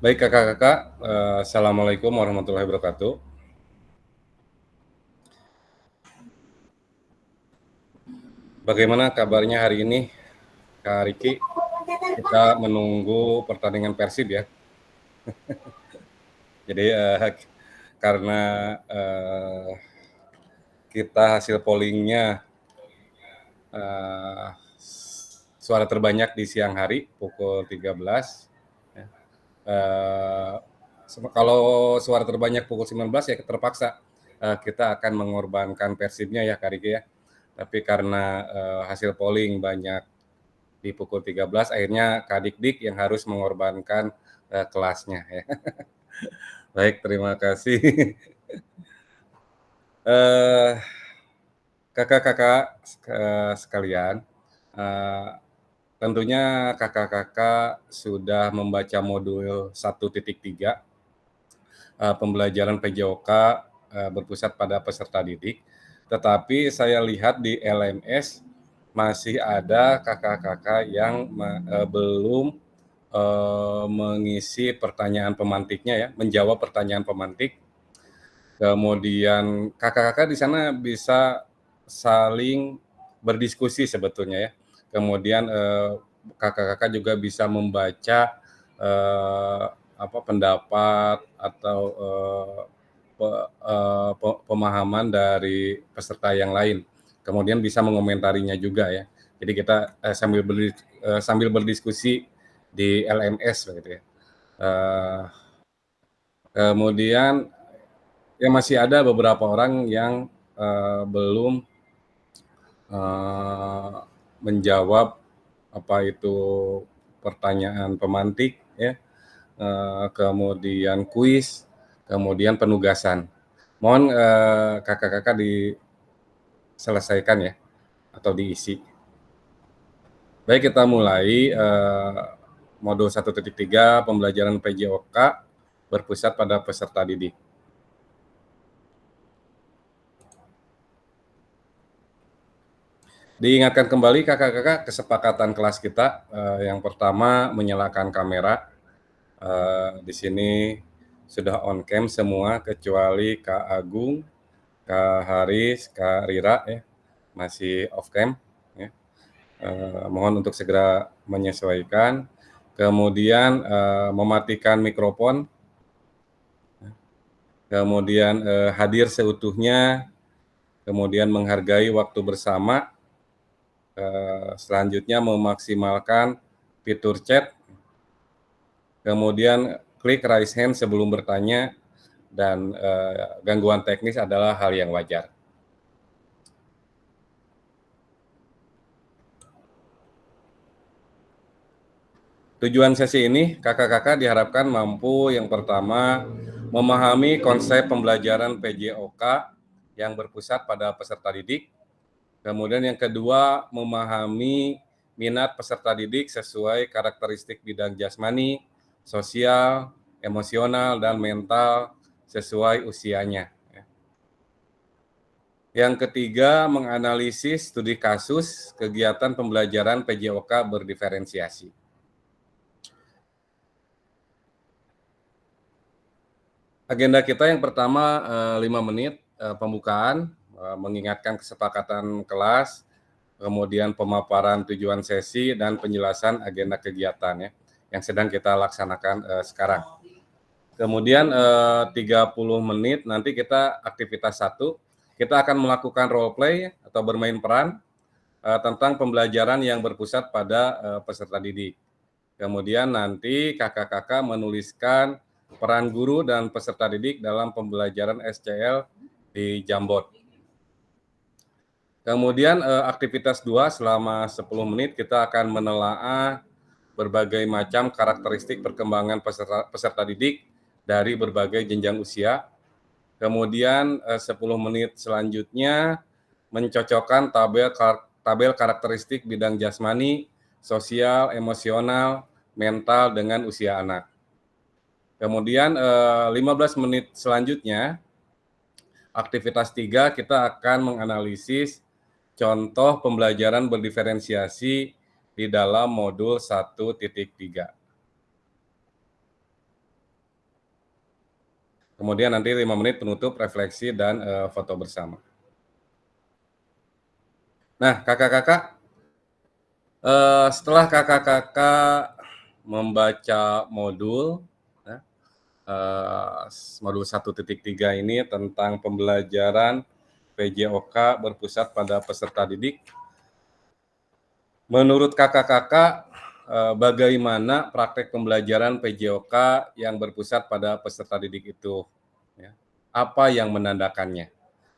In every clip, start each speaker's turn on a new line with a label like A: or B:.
A: Baik Kakak-kakak, Assalamualaikum warahmatullahi wabarakatuh. Bagaimana kabarnya hari ini, Kak Riki? Kita menunggu pertandingan Persib ya. Jadi karena eh, kita hasil pollingnya eh, suara terbanyak di siang hari pukul 13. Ya. Eh, Kalau suara terbanyak pukul 19 ya terpaksa kita akan mengorbankan Persibnya ya Kak Riki ya. Tapi karena hasil polling banyak di pukul 13, akhirnya Kak Dik yang harus mengorbankan kelasnya ya. Baik, terima kasih. eh, Kakak-kakak sekalian, eh, tentunya kakak-kakak sudah membaca modul 1.3 pembelajaran PJOK berpusat pada peserta didik. Tetapi saya lihat di LMS masih ada kakak-kakak yang belum mengisi pertanyaan pemantiknya ya, menjawab pertanyaan pemantik. Kemudian kakak-kakak di sana bisa saling berdiskusi sebetulnya ya. Kemudian kakak-kakak juga bisa membaca pendapat atau pemahaman dari peserta yang lain. Kemudian bisa mengomentarinya juga ya. Jadi kita sambil berdiskusi di LMS begitu ya. Kemudian ya masih ada beberapa orang yang belum menjawab apa itu pertanyaan pemantik ya, kemudian kuis, kemudian penugasan. Mohon kakak-kakak diselesaikan ya atau diisi. Baik, kita mulai modul 1.3 pembelajaran PJOK berpusat pada peserta didik. Diingatkan kembali kakak-kakak kesepakatan kelas kita, yang pertama menyalakan kamera. Di sini sudah on cam semua kecuali Kak Agung, Kak Haris, Kak Rira ya masih off cam ya. Mohon untuk segera menyesuaikan. Kemudian mematikan mikrofon, kemudian hadir seutuhnya, kemudian menghargai waktu bersama. Selanjutnya memaksimalkan fitur chat, kemudian klik raise hand sebelum bertanya, dan gangguan teknis adalah hal yang wajar. Tujuan sesi ini, kakak-kakak diharapkan mampu yang pertama memahami konsep pembelajaran PJOK yang berpusat pada peserta didik. Kemudian yang kedua, memahami minat peserta didik sesuai karakteristik bidang jasmani, sosial, emosional, dan mental sesuai usianya. Yang ketiga, menganalisis studi kasus kegiatan pembelajaran PJOK berdiferensiasi. Agenda kita yang pertama 5 menit pembukaan, mengingatkan kesepakatan kelas, kemudian pemaparan tujuan sesi, dan penjelasan agenda kegiatan ya, yang sedang kita laksanakan sekarang. Kemudian 30 menit nanti kita aktivitas 1, kita akan melakukan role play atau bermain peran tentang pembelajaran yang berpusat pada peserta didik. Kemudian nanti kakak-kakak menuliskan peran guru dan peserta didik dalam pembelajaran SCL di Jamboard. Kemudian aktivitas 2 selama 10 menit kita akan menelaah berbagai macam karakteristik perkembangan peserta didik dari berbagai jenjang usia. Kemudian 10 menit selanjutnya mencocokkan tabel karakteristik bidang jasmani, sosial, emosional, mental dengan usia anak. Kemudian 15 menit selanjutnya, aktivitas 3 kita akan menganalisis contoh pembelajaran berdiferensiasi di dalam modul 1.3. Kemudian nanti 5 menit penutup, refleksi, dan foto bersama. Nah, kakak-kakak, setelah kakak-kakak membaca modul, ya, modul 1.3 ini tentang pembelajaran PJOK berpusat pada peserta didik, menurut kakak-kakak, bagaimana praktek pembelajaran PJOK yang berpusat pada peserta didik itu? Ya. Apa yang menandakannya?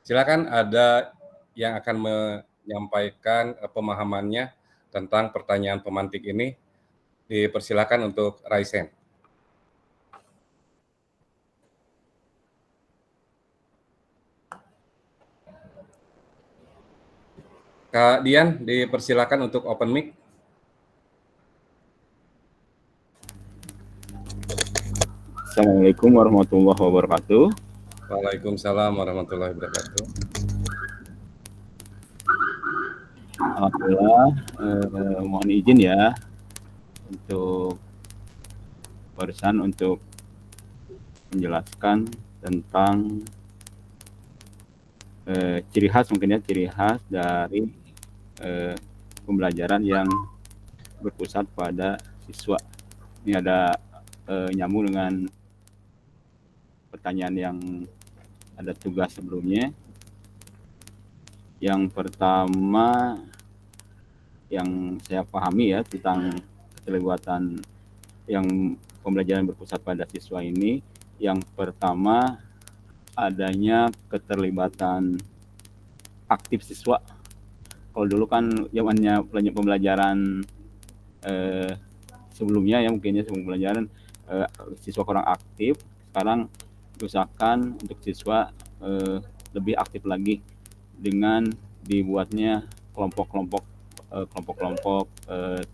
A: Silakan ada yang akan menyampaikan pemahamannya tentang pertanyaan pemantik ini. Dipersilakan untuk Raisen. Kak Dian, dipersilakan untuk open mic.
B: Assalamualaikum warahmatullahi wabarakatuh.
A: Waalaikumsalam warahmatullahi wabarakatuh.
B: Alhamdulillah, mohon izin ya untuk barusan untuk menjelaskan tentang ciri khas mungkin ya, ciri khas dari pembelajaran yang berpusat pada siswa. Ini ada nyambung dengan pertanyaan yang ada tugas sebelumnya. Yang pertama yang saya pahami ya tentang keterlibatan yang pembelajaran berpusat pada siswa ini, yang pertama adanya keterlibatan aktif siswa. Kalau dulu kan zamannya pembelajaran sebelumnya ya mungkinnya sebelum pembelajaran siswa kurang aktif, sekarang usahakan untuk siswa lebih aktif lagi dengan dibuatnya kelompok-kelompok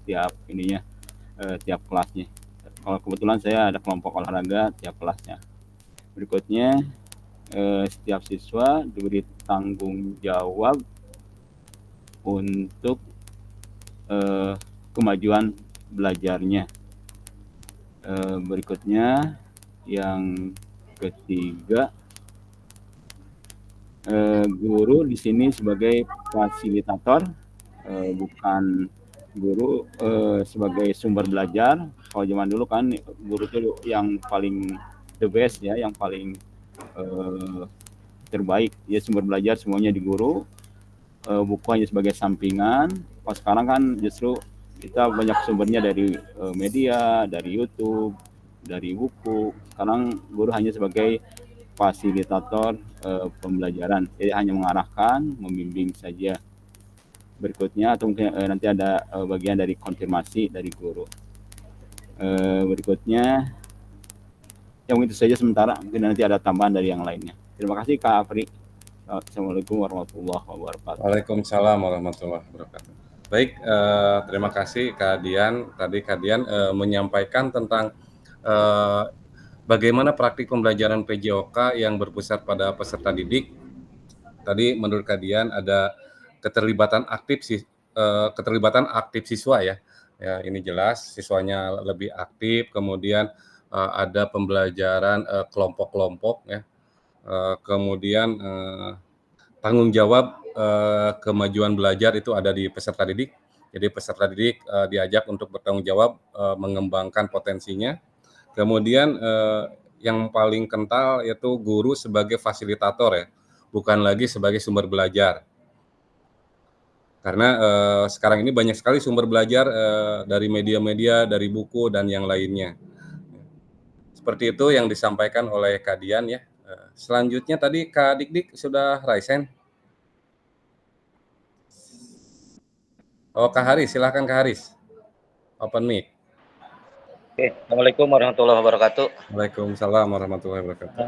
B: tiap ininya tiap kelasnya. Kalau kebetulan saya ada kelompok olahraga tiap kelasnya. Berikutnya setiap siswa diberi tanggung jawab untuk kemajuan belajarnya. Berikutnya yang ketiga, guru di sini sebagai fasilitator, bukan guru sebagai sumber belajar. Kalau zaman dulu kan guru itu yang paling the best ya, yang paling terbaik ya, sumber belajar semuanya di guru, buku hanya sebagai sampingan. Kalau sekarang kan justru kita banyak sumbernya dari media, dari YouTube, dari buku. Sekarang guru hanya sebagai fasilitator pembelajaran, jadi hanya mengarahkan, membimbing saja. Berikutnya atau mungkin nanti ada bagian dari konfirmasi dari guru. Berikutnya yang itu saja sementara, mungkin nanti ada tambahan dari yang lainnya. Terima kasih Kak Afri. Assalamualaikum warahmatullahi wabarakatuh.
A: Waalaikumsalam warahmatullahi wabarakatuh. Baik, terima kasih Kak Dian. Tadi Kak Dian menyampaikan tentang bagaimana praktik pembelajaran PJOK yang berpusat pada peserta didik. Tadi menurut Kak Dian ada keterlibatan aktif siswa ya. Ya, ini jelas siswanya lebih aktif, kemudian ada pembelajaran kelompok-kelompok ya. Kemudian tanggung jawab kemajuan belajar itu ada di peserta didik. Jadi peserta didik diajak untuk bertanggung jawab mengembangkan potensinya. Kemudian yang paling kental yaitu guru sebagai fasilitator ya, bukan lagi sebagai sumber belajar. Karena sekarang ini banyak sekali sumber belajar dari media-media, dari buku dan yang lainnya. Seperti itu yang disampaikan oleh Kak Dian ya. Selanjutnya tadi Kak Dik sudah Raisen. Oh, Kak Haris, silakan Kak Haris. Open mic.
C: Oke, Assalamualaikum warahmatullahi wabarakatuh.
A: Waalaikumsalam warahmatullahi wabarakatuh.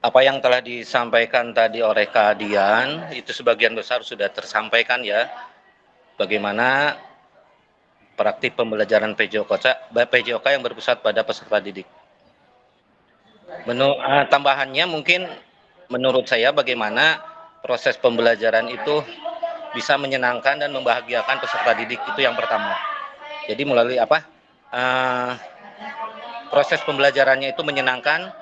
C: Apa yang telah disampaikan tadi oleh Kak Dian, itu sebagian besar sudah tersampaikan ya. Bagaimana praktik pembelajaran PJOK yang berpusat pada peserta didik. Tambahannya mungkin menurut saya bagaimana proses pembelajaran itu bisa menyenangkan dan membahagiakan peserta didik, itu yang pertama. Jadi melalui apa? proses pembelajarannya itu menyenangkan,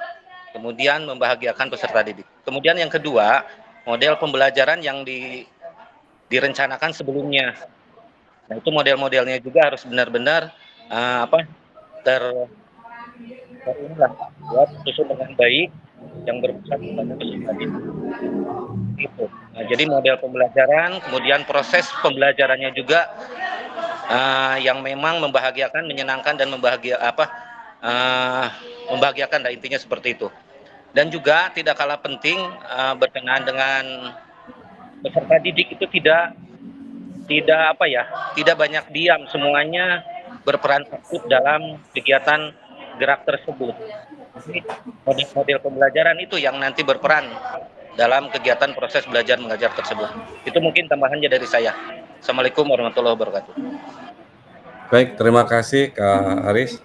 C: kemudian membahagiakan peserta didik. Kemudian yang kedua, model pembelajaran yang direncanakan sebelumnya. Nah, itu model-modelnya juga harus benar-benar tersusun dengan baik yang berpusat pada peserta didik. Itu. Nah, jadi model pembelajaran, kemudian proses pembelajarannya juga yang memang membahagiakan, menyenangkan dan membahagiakan. Nah, intinya seperti itu. Dan juga tidak kalah penting berkenaan dengan peserta didik itu tidak banyak diam, semuanya berperan aktif dalam kegiatan gerak tersebut. Jadi model-model pembelajaran itu yang nanti berperan dalam kegiatan proses belajar mengajar tersebut. Itu mungkin tambahannya dari saya. Assalamualaikum warahmatullahi wabarakatuh.
A: Baik, terima kasih Kak Haris.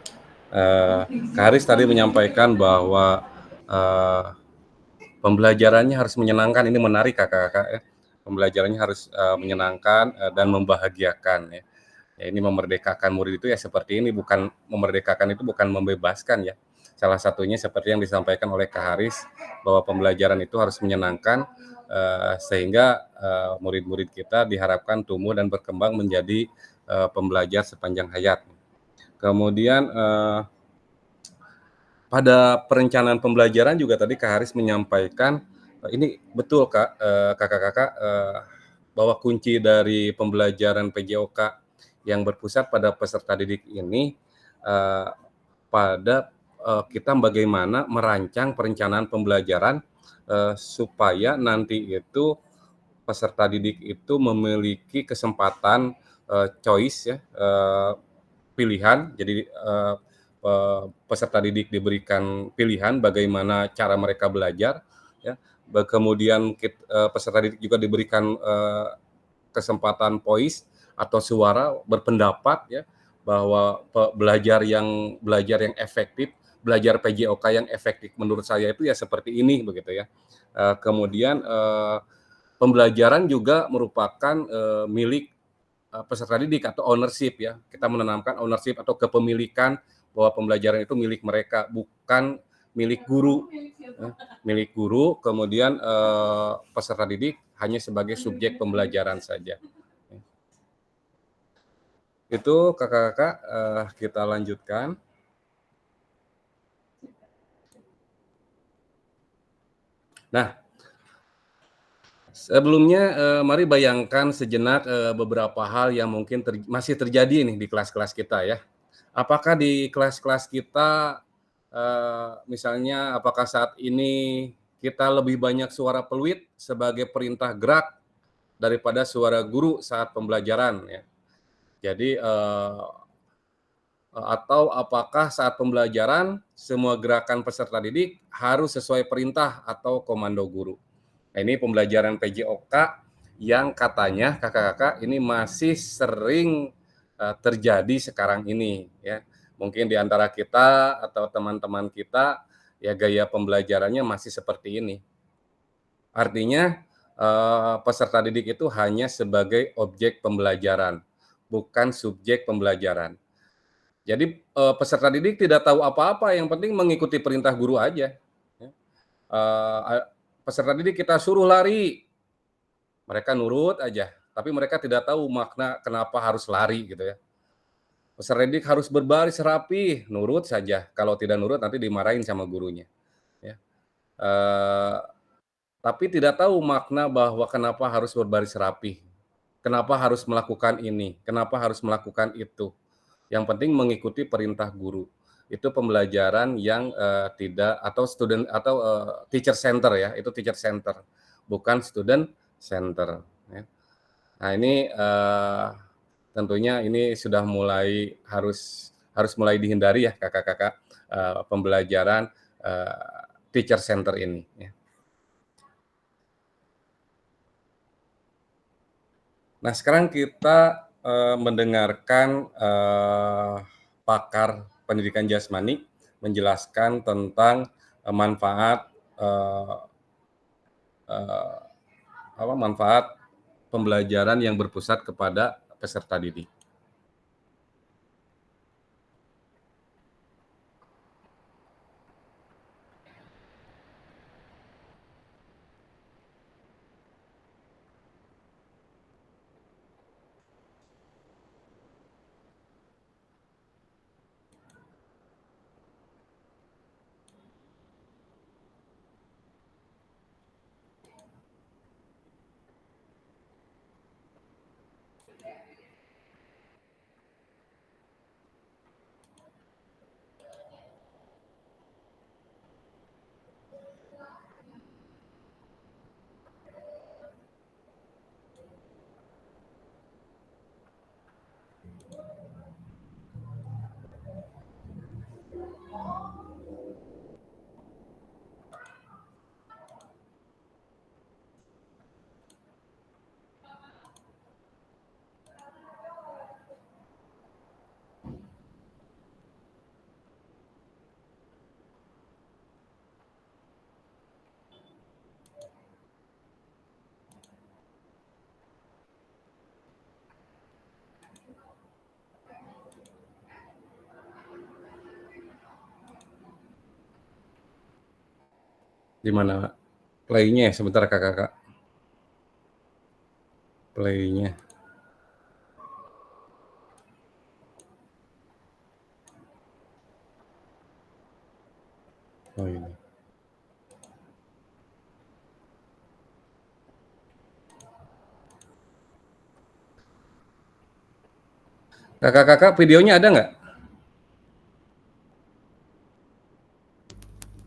A: Kak Haris tadi menyampaikan bahwa pembelajarannya harus menyenangkan. Ini menarik kakak-kakak ya. Pembelajarannya harus menyenangkan dan membahagiakan ya. Ya, ini memerdekakan murid itu ya seperti ini, bukan memerdekakan itu bukan membebaskan ya. Salah satunya seperti yang disampaikan oleh Kak Haris bahwa pembelajaran itu harus menyenangkan sehingga murid-murid kita diharapkan tumbuh dan berkembang menjadi pembelajar sepanjang hayat. Kemudian pada perencanaan pembelajaran juga tadi Kak Haris menyampaikan ini betul Kak, kakak-kakak bahwa kunci dari pembelajaran PJOK yang berpusat pada peserta didik ini pada kita bagaimana merancang perencanaan pembelajaran supaya nanti itu peserta didik itu memiliki kesempatan choice ya, pilihan. Jadi peserta didik diberikan pilihan bagaimana cara mereka belajar ya. Kemudian peserta didik juga diberikan kesempatan voice atau suara berpendapat ya, bahwa belajar yang efektif, belajar PJOK yang efektif menurut saya itu ya seperti ini begitu ya. Kemudian pembelajaran juga merupakan milik peserta didik atau ownership ya. Kita menanamkan ownership atau kepemilikan bahwa pembelajaran itu milik mereka, bukan milik guru. Milik guru, kemudian peserta didik hanya sebagai subjek pembelajaran saja. Itu kakak-kakak, kita lanjutkan. Nah, sebelumnya mari bayangkan sejenak beberapa hal yang mungkin masih terjadi nih di kelas-kelas kita ya. Apakah di kelas-kelas kita misalnya apakah saat ini kita lebih banyak suara peluit sebagai perintah gerak daripada suara guru saat pembelajaran ya. Jadi atau apakah saat pembelajaran semua gerakan peserta didik harus sesuai perintah atau komando guru. Nah, ini pembelajaran PJOK yang katanya kakak-kakak ini masih sering terjadi sekarang ini ya. Mungkin di antara kita atau teman-teman kita ya gaya pembelajarannya masih seperti ini. Artinya peserta didik itu hanya sebagai objek pembelajaran, bukan subjek pembelajaran. Jadi peserta didik tidak tahu apa-apa, yang penting mengikuti perintah guru aja. Peserta didik kita suruh lari, mereka nurut aja, tapi mereka tidak tahu makna kenapa harus lari gitu ya. Peserta didik harus berbaris rapi, nurut saja. Kalau tidak nurut nanti dimarahin sama gurunya. Ya. Tapi tidak tahu makna bahwa kenapa harus berbaris rapi, kenapa harus melakukan ini, kenapa harus melakukan itu. Yang penting mengikuti perintah guru. Itu pembelajaran yang tidak atau student atau teacher center ya, itu teacher center, bukan student center. Ya. Nah ini tentunya ini sudah mulai harus mulai dihindari ya kakak-kakak pembelajaran teacher center ini. Ya. Nah sekarang kita mendengarkan pakar pendidikan jasmani menjelaskan tentang manfaat pembelajaran yang berpusat kepada peserta didik. Di mana play-nya? Sebentar kakak. Play-nya. Oh ini. Kakak-kakak videonya ada nggak?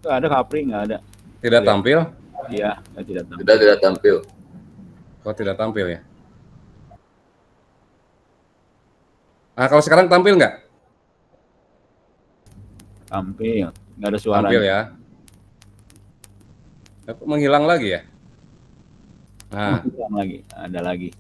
B: Nggak ada Kapri, nggak ada.
A: Tidak tampil?
B: Iya, tidak tampil.
D: Tidak tampil.
A: Oh tidak tampil ya? Ah kalau sekarang tampil nggak?
B: Tampil, nggak ada suara.
A: Tampil ya. Menghilang lagi ya? Nah,
B: Lagi, ada lagi.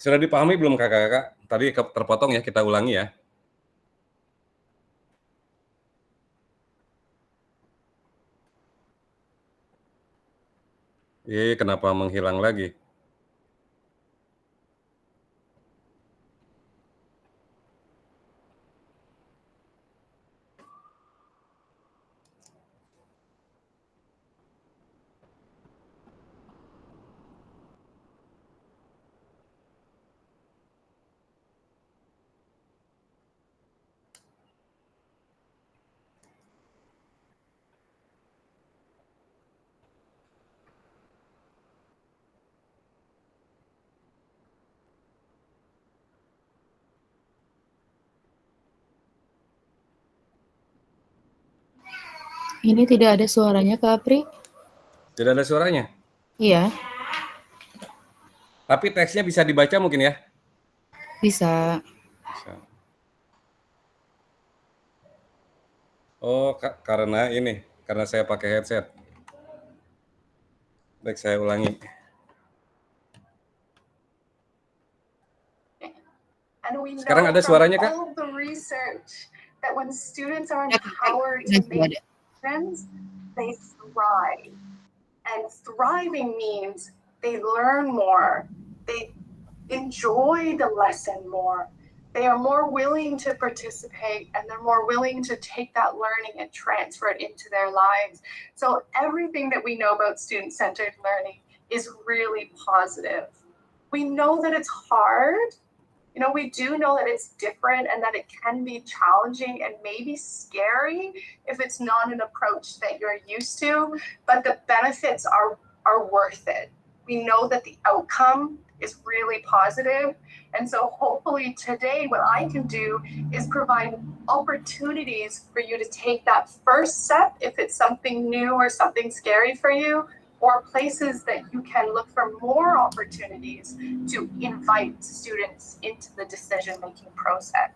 A: sudah dipahami belum kakak-kakak? Tadi terpotong ya, kita ulangi ya. Kenapa menghilang lagi?
E: Ini tidak ada suaranya, Kak Apri?
A: Tidak ada suaranya?
E: Iya.
A: Tapi teksnya bisa dibaca mungkin ya?
E: Bisa.
A: Bisa. Oh, karena ini, karena saya pakai headset. Baik, saya ulangi. Sekarang ada suaranya, Kak?
F: That when students are empowered to make friends, they thrive. And thriving means they learn more, they enjoy the lesson more, they are more willing to participate, and they're more willing to take that learning and transfer it into their lives. So everything that we know about student-centered learning is really positive. We know that it's hard. You know, we do know that it's different and that it can be challenging and maybe scary if it's not an approach that you're used to, but the benefits are worth it. We know that the outcome is really positive. And so hopefully today what I can do is provide opportunities for you to take that first step if it's something new or something scary for you, or places that you can look for more opportunities to invite students into the decision-making process.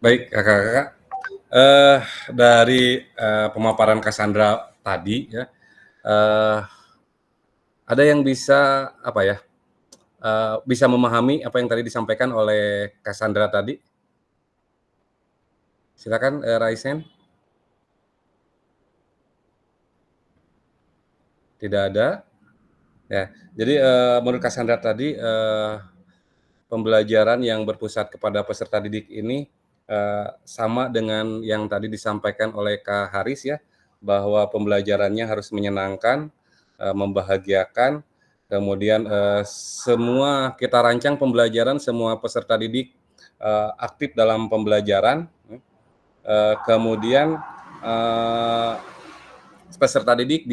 A: Baik, kakak-kakak. Dari pemaparan Cassandra tadi ya, ada yang bisa apa ya? Bisa memahami apa yang tadi disampaikan oleh Cassandra tadi? Silakan Raisen. Tidak ada. Ya, jadi menurut Cassandra tadi pembelajaran yang berpusat kepada peserta didik ini sama dengan yang tadi disampaikan oleh Kak Haris ya, bahwa pembelajarannya harus menyenangkan, membahagiakan, kemudian semua kita rancang pembelajaran, semua peserta didik aktif dalam pembelajaran, kemudian peserta didik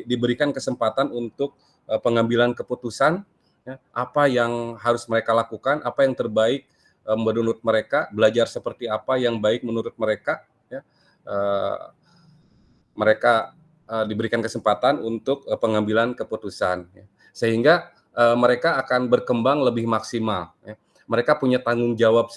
A: diberikan kesempatan untuk pengambilan keputusan, ya, apa yang harus mereka lakukan, apa yang terbaik menurut mereka, belajar seperti apa yang baik menurut mereka, ya. Mereka diberikan kesempatan untuk pengambilan keputusan, ya. Sehingga mereka akan berkembang lebih maksimal, ya. Mereka punya tanggung jawab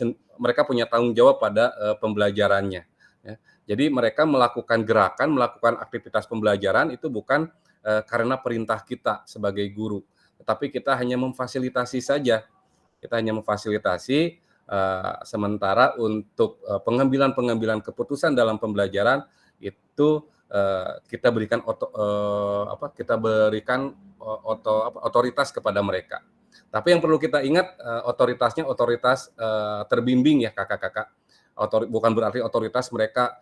A: pada pembelajarannya, ya. Jadi mereka melakukan gerakan, melakukan aktivitas pembelajaran itu bukan karena perintah kita sebagai guru, tetapi kita hanya memfasilitasi saja. Kita hanya memfasilitasi, sementara untuk pengambilan keputusan dalam pembelajaran itu kita berikan otoritas kepada mereka. Tapi yang perlu kita ingat, otoritasnya otoritas terbimbing ya kakak-kakak. Bukan berarti otoritas mereka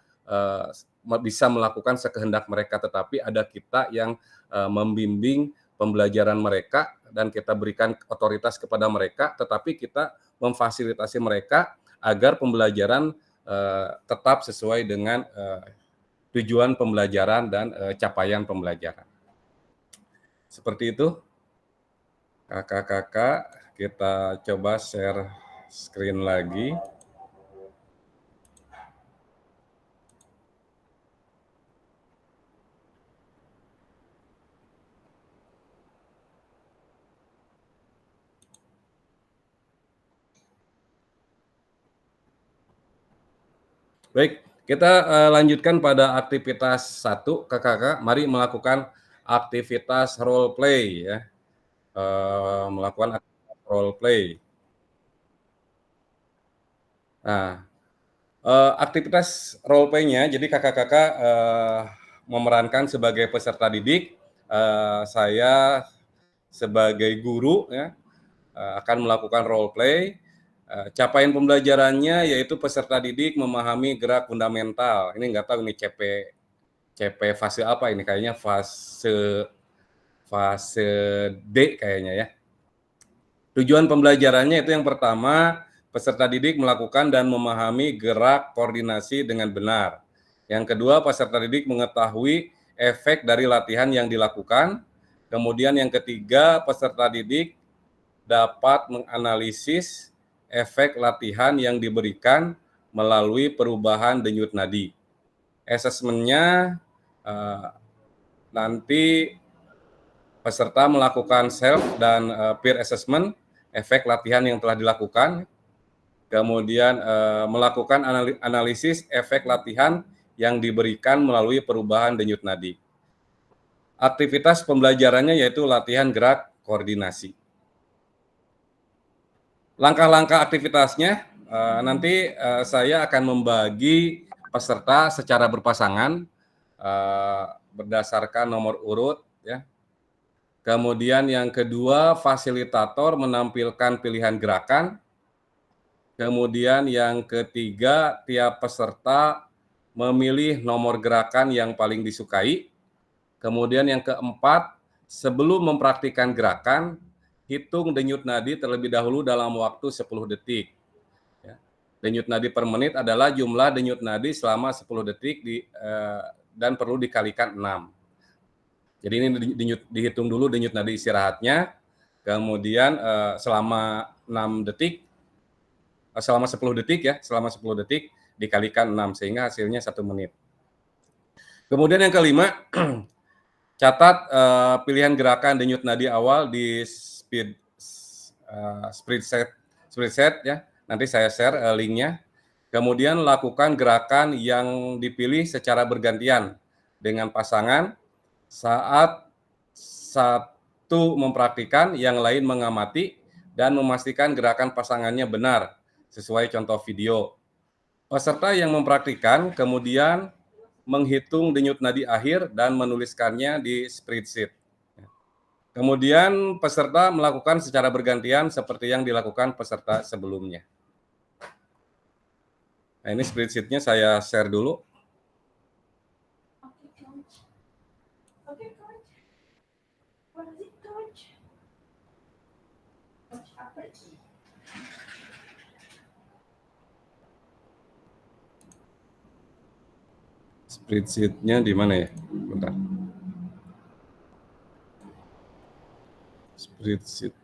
A: bisa melakukan sekehendak mereka, tetapi ada kita yang membimbing pembelajaran mereka dan kita berikan otoritas kepada mereka, tetapi kita memfasilitasi mereka agar pembelajaran tetap sesuai dengan tujuan pembelajaran dan capaian pembelajaran. Seperti itu, kakak-kakak, kita coba share screen lagi. Baik, kita lanjutkan pada aktivitas 1, kakak-kakak. Mari melakukan aktivitas role play ya. Melakukan aktivitas role play. Nah, aktivitas role play-nya, jadi kakak-kakak memerankan sebagai peserta didik, saya sebagai guru ya akan melakukan role play. Capaian pembelajarannya yaitu peserta didik memahami gerak fundamental. Ini nggak tahu ini CP fase apa ini, kayaknya fase D kayaknya ya. Tujuan pembelajarannya itu yang pertama, peserta didik melakukan dan memahami gerak koordinasi dengan benar. Yang kedua, peserta didik mengetahui efek dari latihan yang dilakukan. Kemudian yang ketiga, peserta didik dapat menganalisis efek latihan yang diberikan melalui perubahan denyut nadi. Asesmennya nanti peserta melakukan self dan peer assessment efek latihan yang telah dilakukan, kemudian melakukan analisis efek latihan yang diberikan melalui perubahan denyut nadi. Aktivitas pembelajarannya yaitu latihan gerak koordinasi. Langkah-langkah aktivitasnya nanti saya akan membagi peserta secara berpasangan berdasarkan nomor urut ya. Kemudian yang kedua, fasilitator menampilkan pilihan gerakan. Kemudian yang ketiga, tiap peserta memilih nomor gerakan yang paling disukai. Kemudian yang keempat, sebelum mempraktikkan gerakan, hitung denyut nadi terlebih dahulu dalam waktu 10 detik. Ya. Denyut nadi per menit adalah jumlah denyut nadi selama 10 detik dan perlu dikalikan 6. Jadi ini dihitung dulu denyut nadi istirahatnya, kemudian selama 6 detik, selama 10 detik ya, selama 10 detik dikalikan 6 sehingga hasilnya 1 menit. Kemudian yang kelima, catat pilihan gerakan denyut nadi awal di spreadsheet ya. Nanti saya share linknya. Kemudian lakukan gerakan yang dipilih secara bergantian dengan pasangan saat satu mempraktikkan, yang lain mengamati dan memastikan gerakan pasangannya benar sesuai contoh video. Peserta yang mempraktikkan kemudian menghitung denyut nadi akhir dan menuliskannya di spreadsheet. Kemudian peserta melakukan secara bergantian seperti yang dilakukan peserta sebelumnya. Nah, ini spreadsheet-nya saya share dulu. Spreadsheet-nya di mana ya? Bentar. Spreadsheet.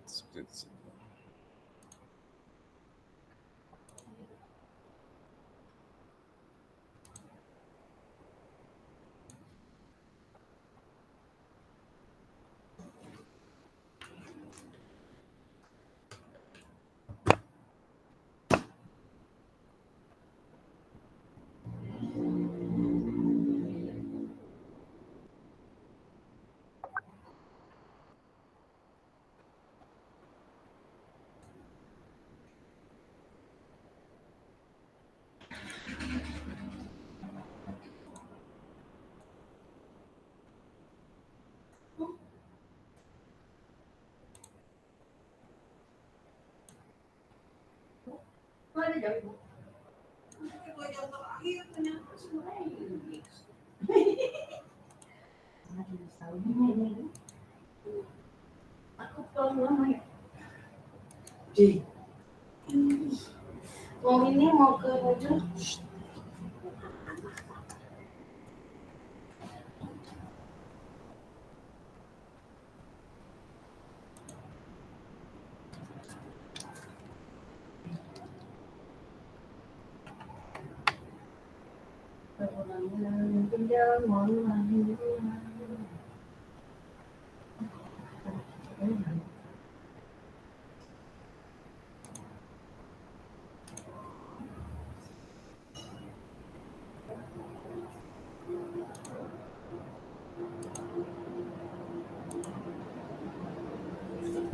D: Mau ini mau ke baju.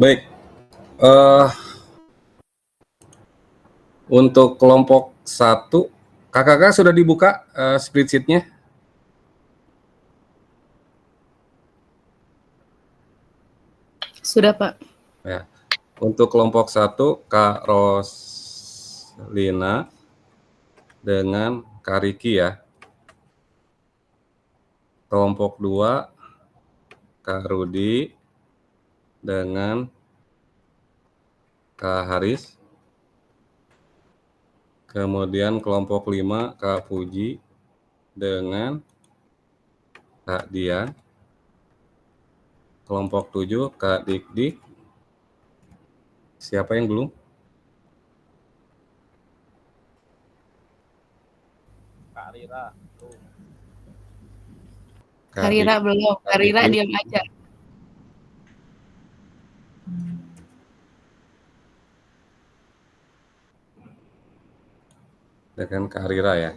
A: Baik, untuk kelompok 1, kakak sudah dibuka spreadsheet-nya?
E: Sudah, Pak.
A: Ya. Untuk kelompok 1, Kak Roslina dengan Kak Riki ya. Kelompok 2, Kak Rudi dengan Kak Haris. Kemudian kelompok 5, Kak Puji dengan Kak Dian. Kelompok 7, Kak Dik-Dik. Siapa yang belum?
B: Kak Rira.
E: Karira belum. Karira
A: Dik-Dik.
E: diam aja.
A: Dengan Kak Rira ya.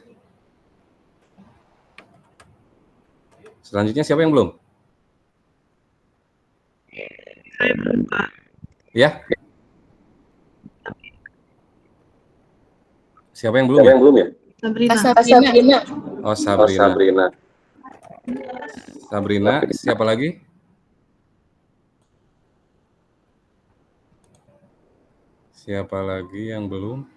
A: Selanjutnya siapa yang belum?
G: Saya belum, Pak.
A: Ya. Siapa yang belum ya?
E: Sabrina.
D: Sabrina.
A: Oh, Sabrina. Sabrina, siapa lagi? Siapa lagi yang belum?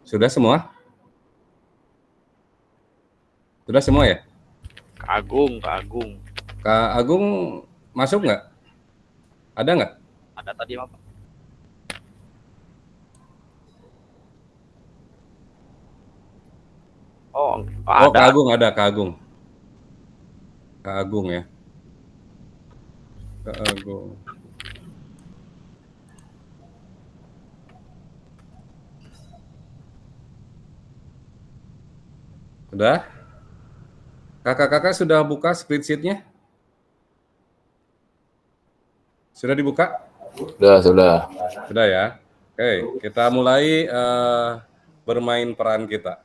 A: Sudah semua? Sudah semua ya?
G: Kak Agung.
A: Kak Agung masuk nggak? Ada nggak?
G: Ada tadi apa? Oh,
A: Oh,
G: ada.
A: Kak Agung ada, Kak Agung. Kak Agung ya. Kak Agung. Sudah? Kakak-kakak sudah buka spreadsheet-nya? Sudah dibuka?
B: Sudah.
A: Sudah ya. Oke, kita mulai bermain peran kita.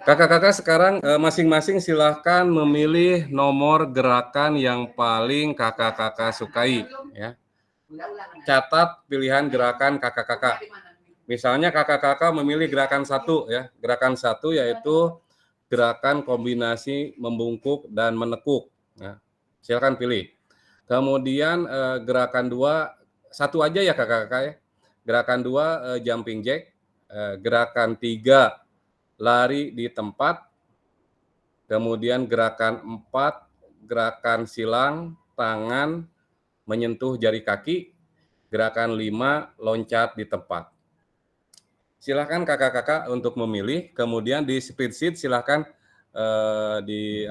A: Kakak-kakak sekarang masing-masing silahkan memilih nomor gerakan yang paling kakak-kakak sukai. Ya. Catat pilihan gerakan kakak-kakak. Misalnya kakak-kakak memilih gerakan 1 ya. Gerakan 1 yaitu gerakan kombinasi membungkuk dan menekuk. Nah, silakan pilih. Kemudian gerakan 2, 1 aja ya kakak-kakak ya. Gerakan 2 jumping jack. Gerakan 3 lari di tempat. Kemudian gerakan 4 gerakan silang tangan menyentuh jari kaki. Gerakan 5 loncat di tempat. Silakan kakak-kakak untuk memilih. Kemudian di spreadsheet silakan di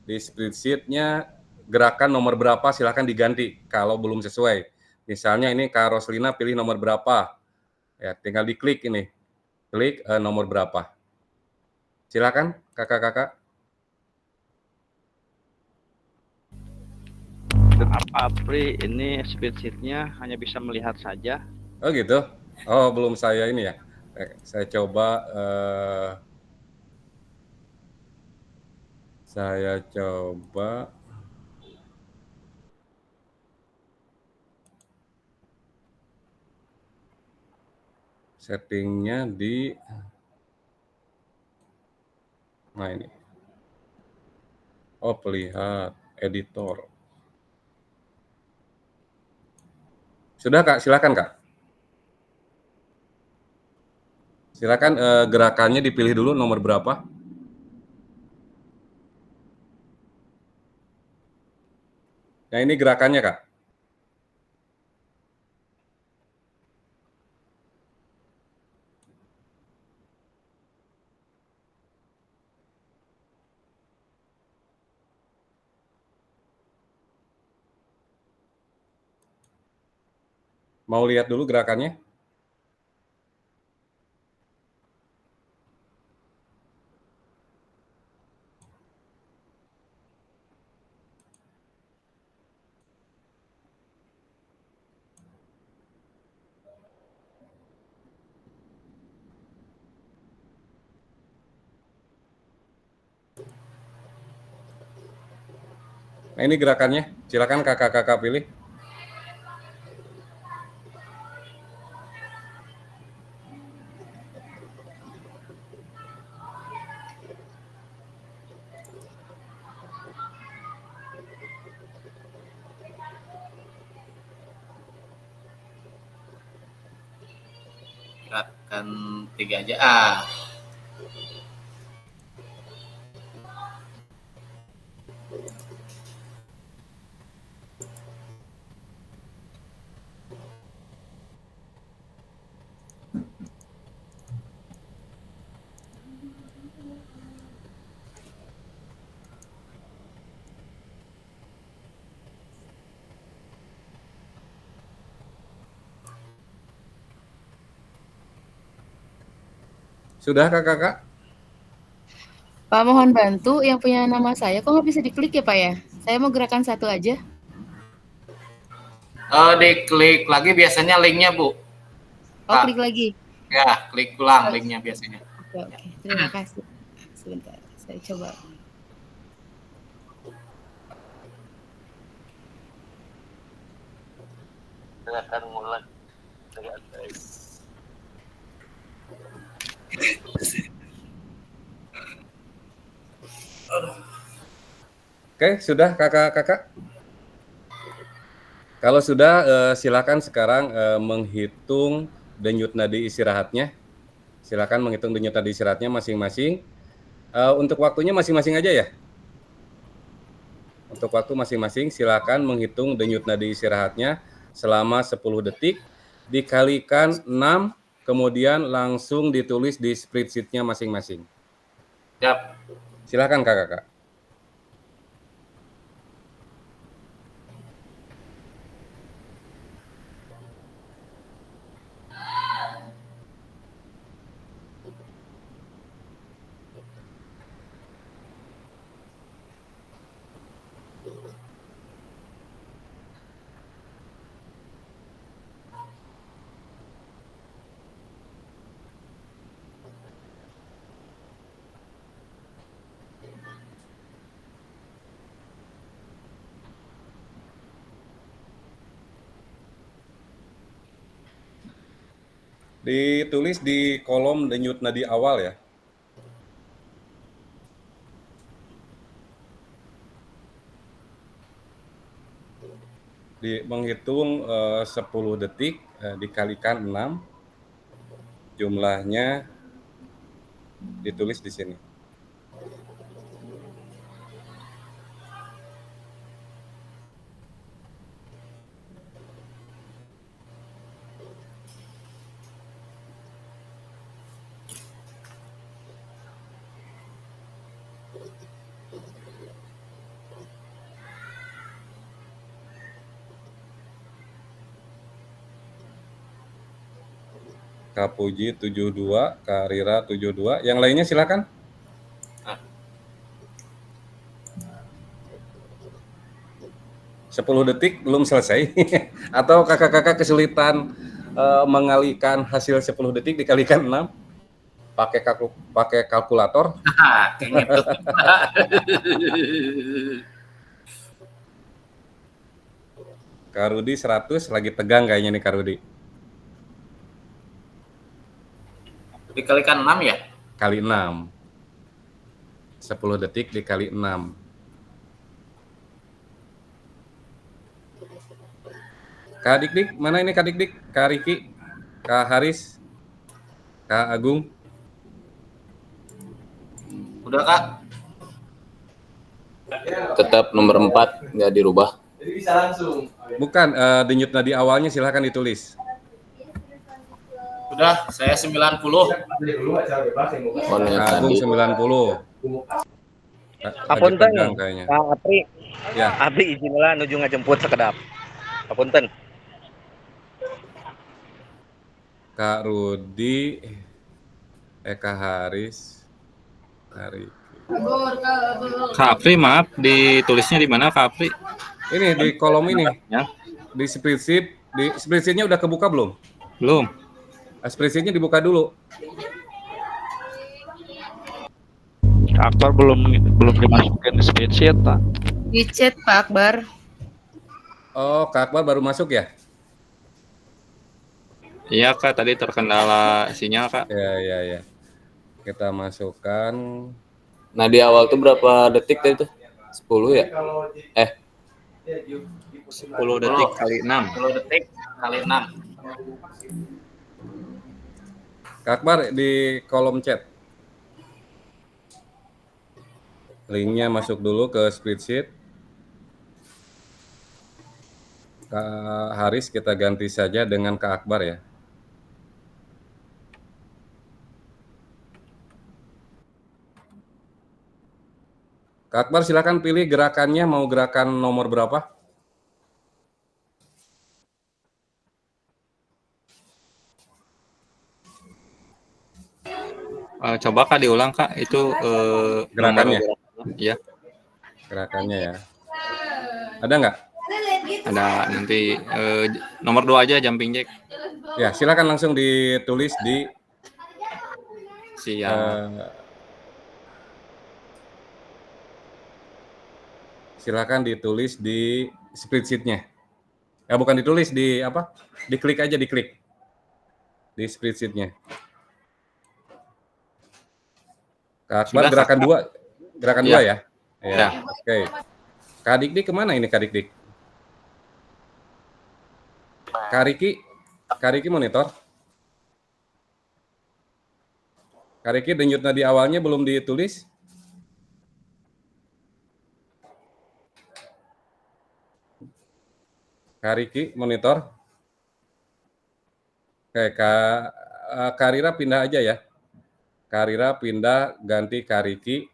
A: di spreadsheet-nya gerakan nomor berapa silakan diganti kalau belum sesuai. Misalnya ini Kak Roslina pilih nomor berapa, ya tinggal diklik ini, klik nomor berapa. Silakan kakak-kakak.
G: Maaf, Apri, ini spreadsheet-nya hanya bisa melihat saja.
A: Oh gitu. Oh belum saya ini ya. Saya coba settingnya di, nah ini. Oh pelihat editor. Sudah Kak, silakan Kak. Silakan gerakannya dipilih dulu nomor berapa. Nah ini gerakannya Kak. Mau lihat dulu gerakannya? Nah ini gerakannya, silakan kakak-kakak pilih.
H: Gerakan 3 aja. Ah.
A: Sudah kakak-kakak?
E: Pak mohon bantu yang punya nama saya kok nggak bisa diklik ya Pak ya? Saya mau gerakan 1 aja.
H: Diklik lagi biasanya linknya Bu.
E: Oh klik lagi.
H: Ya, klik ulang linknya biasanya.
E: Oke, terima kasih. Sebentar, saya coba.
C: Silakan mulai.
A: Oke, sudah kakak-kakak? Kalau sudah, silakan sekarang menghitung denyut nadi istirahatnya. Silakan menghitung denyut nadi istirahatnya masing-masing. Untuk waktunya masing-masing aja ya. Untuk waktu masing-masing, silakan menghitung denyut nadi istirahatnya selama 10 detik, dikalikan 6, kemudian langsung ditulis di spreadsheet-nya masing-masing.
H: Siap.
A: Silakan kakak-kakak. Ditulis di kolom denyut nadi awal ya. Menghitung 10 detik dikalikan 6, jumlahnya ditulis di sini. Kak Puji 72, Kak Rira 72. Yang lainnya silakan.
H: Ah.
A: 10 detik belum selesai. Atau kakak-kakak kesulitan mengalihkan hasil 10 detik dikalikan 6 pakai kalkulator.
H: Kayak gitu.
A: Kak Rudi 100, lagi tegang kayaknya nih Kak Rudi.
H: Dikalikan 6 ya?
A: Kali 6. 10 detik dikali 6. Kak Dik-Dik, mana ini Kak Dik-Dik? Kak Riki? Kak Haris? Kak Agung?
H: Udah, Kak?
I: Tetap nomor 4 nggak dirubah.
A: Bukan, denyut nadi awalnya silahkan ditulis.
H: Udah, saya 90.
I: Oh,
A: Kak Agung 90.
C: Apunten,
A: tegang kayaknya.
C: Kak Apri.
A: Ya.
C: Abdi izinlah nuju ngajemput sekedap. Apunten.
A: Kak Rudi, Kak Haris, Hari.
J: Kak Apri, maaf, ditulisnya di mana Kak Apri?
A: Ini di kolom ini,
J: Ya,
A: di spreadsheet. Di spreadsheetnya udah kebuka belum?
J: belum.
A: Spreadsheetnya dibuka dulu.
G: Kak Akbar belum dimasukin di spreadsheet, Pak.
E: Di chat Pak Akbar.
A: Oh, Kak Akbar baru masuk ya?
J: Iya Kak, tadi terkendala sinyal Kak.
A: Ya. Kita masukkan.
I: Nah di awal tuh berapa detik tadi tuh? 10 ya?
J: 10 detik kali 6.
H: 10 detik kali 6.
A: Kak Akbar di kolom chat. Linknya masuk dulu ke spreadsheet. Kak Haris kita ganti saja dengan Kak Akbar ya. Kak Akbar silakan pilih gerakannya, mau gerakan nomor berapa?
J: Coba Kak diulang Kak, itu
A: Gerakannya?
J: Iya,
A: Gerakannya ya. Ada nggak?
J: ada nanti nomor 2 aja jumping jack.
A: Ya, silakan langsung ditulis di
J: Siap.
A: silakan ditulis di spreadsheet-nya. Ya, bukan ditulis di apa? Diklik aja, diklik di spreadsheet-nya. Kak Akbar
J: Sudah,
A: gerakan
J: Kak.
A: 2, gerakan 2
J: Iya.
A: ya?
J: Ya.
A: Oke. Kak Dik-Dik kemana ini Kak Dik-Dik? Kak Riki monitor. Kak Riki denyut nadi awalnya belum ditulis. Kak Riki monitor. Oke, Kak Rira pindah aja ya. Kak Rira pindah ganti Kak Riki.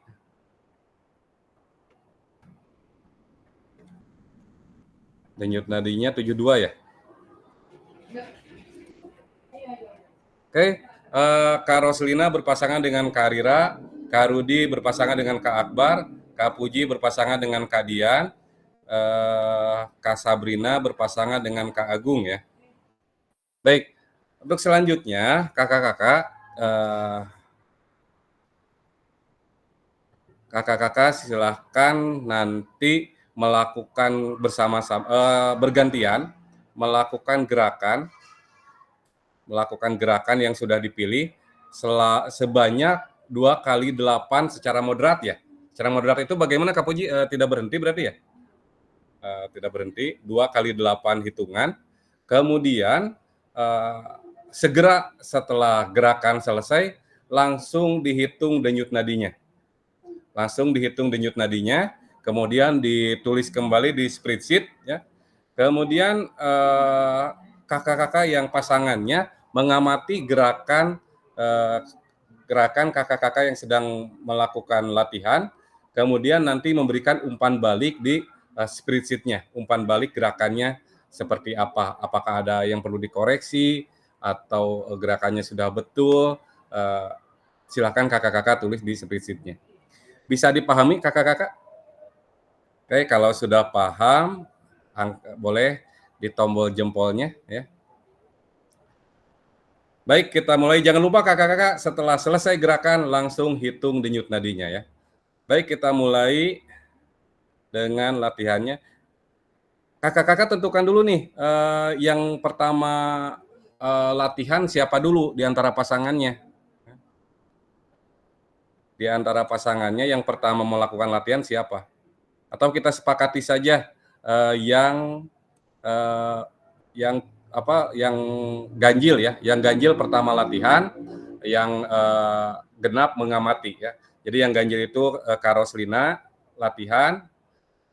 A: Denyut nadinya 72 ya. Oke, Kak Roslina berpasangan dengan Kak Rira, Kak Rudi berpasangan dengan Kak Akbar, Kak Puji berpasangan dengan Kak Dian, Kak Sabrina berpasangan dengan Kak Agung ya. Baik, untuk selanjutnya kakak-kakak silahkan nanti melakukan bersama-sama bergantian melakukan gerakan melakukan gerakan yang sudah dipilih sebanyak 2 kali 8 secara moderat ya. Secara moderat itu bagaimana Kak Puji? Tidak berhenti berarti ya? Tidak berhenti, 2 kali 8 hitungan. Kemudian segera setelah gerakan selesai, langsung dihitung denyut nadinya. Langsung dihitung denyut nadinya, kemudian ditulis kembali di spreadsheet ya. Kemudian kakak-kakak yang pasangannya mengamati gerakan kakak-kakak yang sedang melakukan latihan, kemudian nanti memberikan umpan balik di spreadsheet-nya, umpan balik gerakannya seperti apa, apakah ada yang perlu dikoreksi atau gerakannya sudah betul, silakan kakak-kakak tulis di spreadsheet-nya. Bisa dipahami kakak-kakak? Oke, kalau sudah paham, boleh di tombol jempolnya ya. Baik, kita mulai. Jangan lupa kakak-kakak setelah selesai gerakan langsung hitung denyut nadinya ya. Baik, kita mulai dengan latihannya. Kakak-kakak tentukan dulu nih, yang pertama latihan siapa dulu di antara pasangannya. Di antara pasangannya yang pertama melakukan latihan siapa? Atau kita sepakati saja yang ganjil ya, yang ganjil pertama latihan, yang genap mengamati ya. Jadi yang ganjil itu Kak Roslina latihan,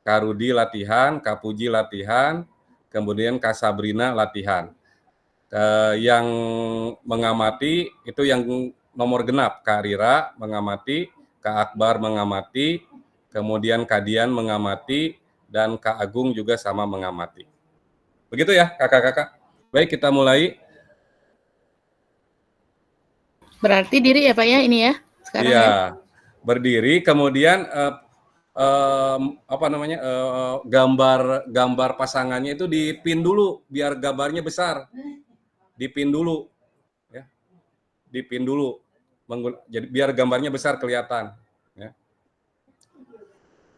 A: Kak Rudi latihan, Kak Puji latihan, kemudian Kak Sabrina latihan. Yang mengamati itu yang nomor genap, Kak Rira mengamati, Kak Akbar mengamati, kemudian Kak Dian mengamati, dan Kak Agung juga sama mengamati. Begitu ya kakak-kakak. Baik, kita mulai.
E: Berarti diri ya Pak ya ini ya sekarang
A: ya.
E: ya.
A: Berdiri, kemudian gambar pasangannya itu dipin dulu biar gambarnya besar. Dipin dulu ya. Dipin dulu. Jadi biar gambarnya besar kelihatan ya.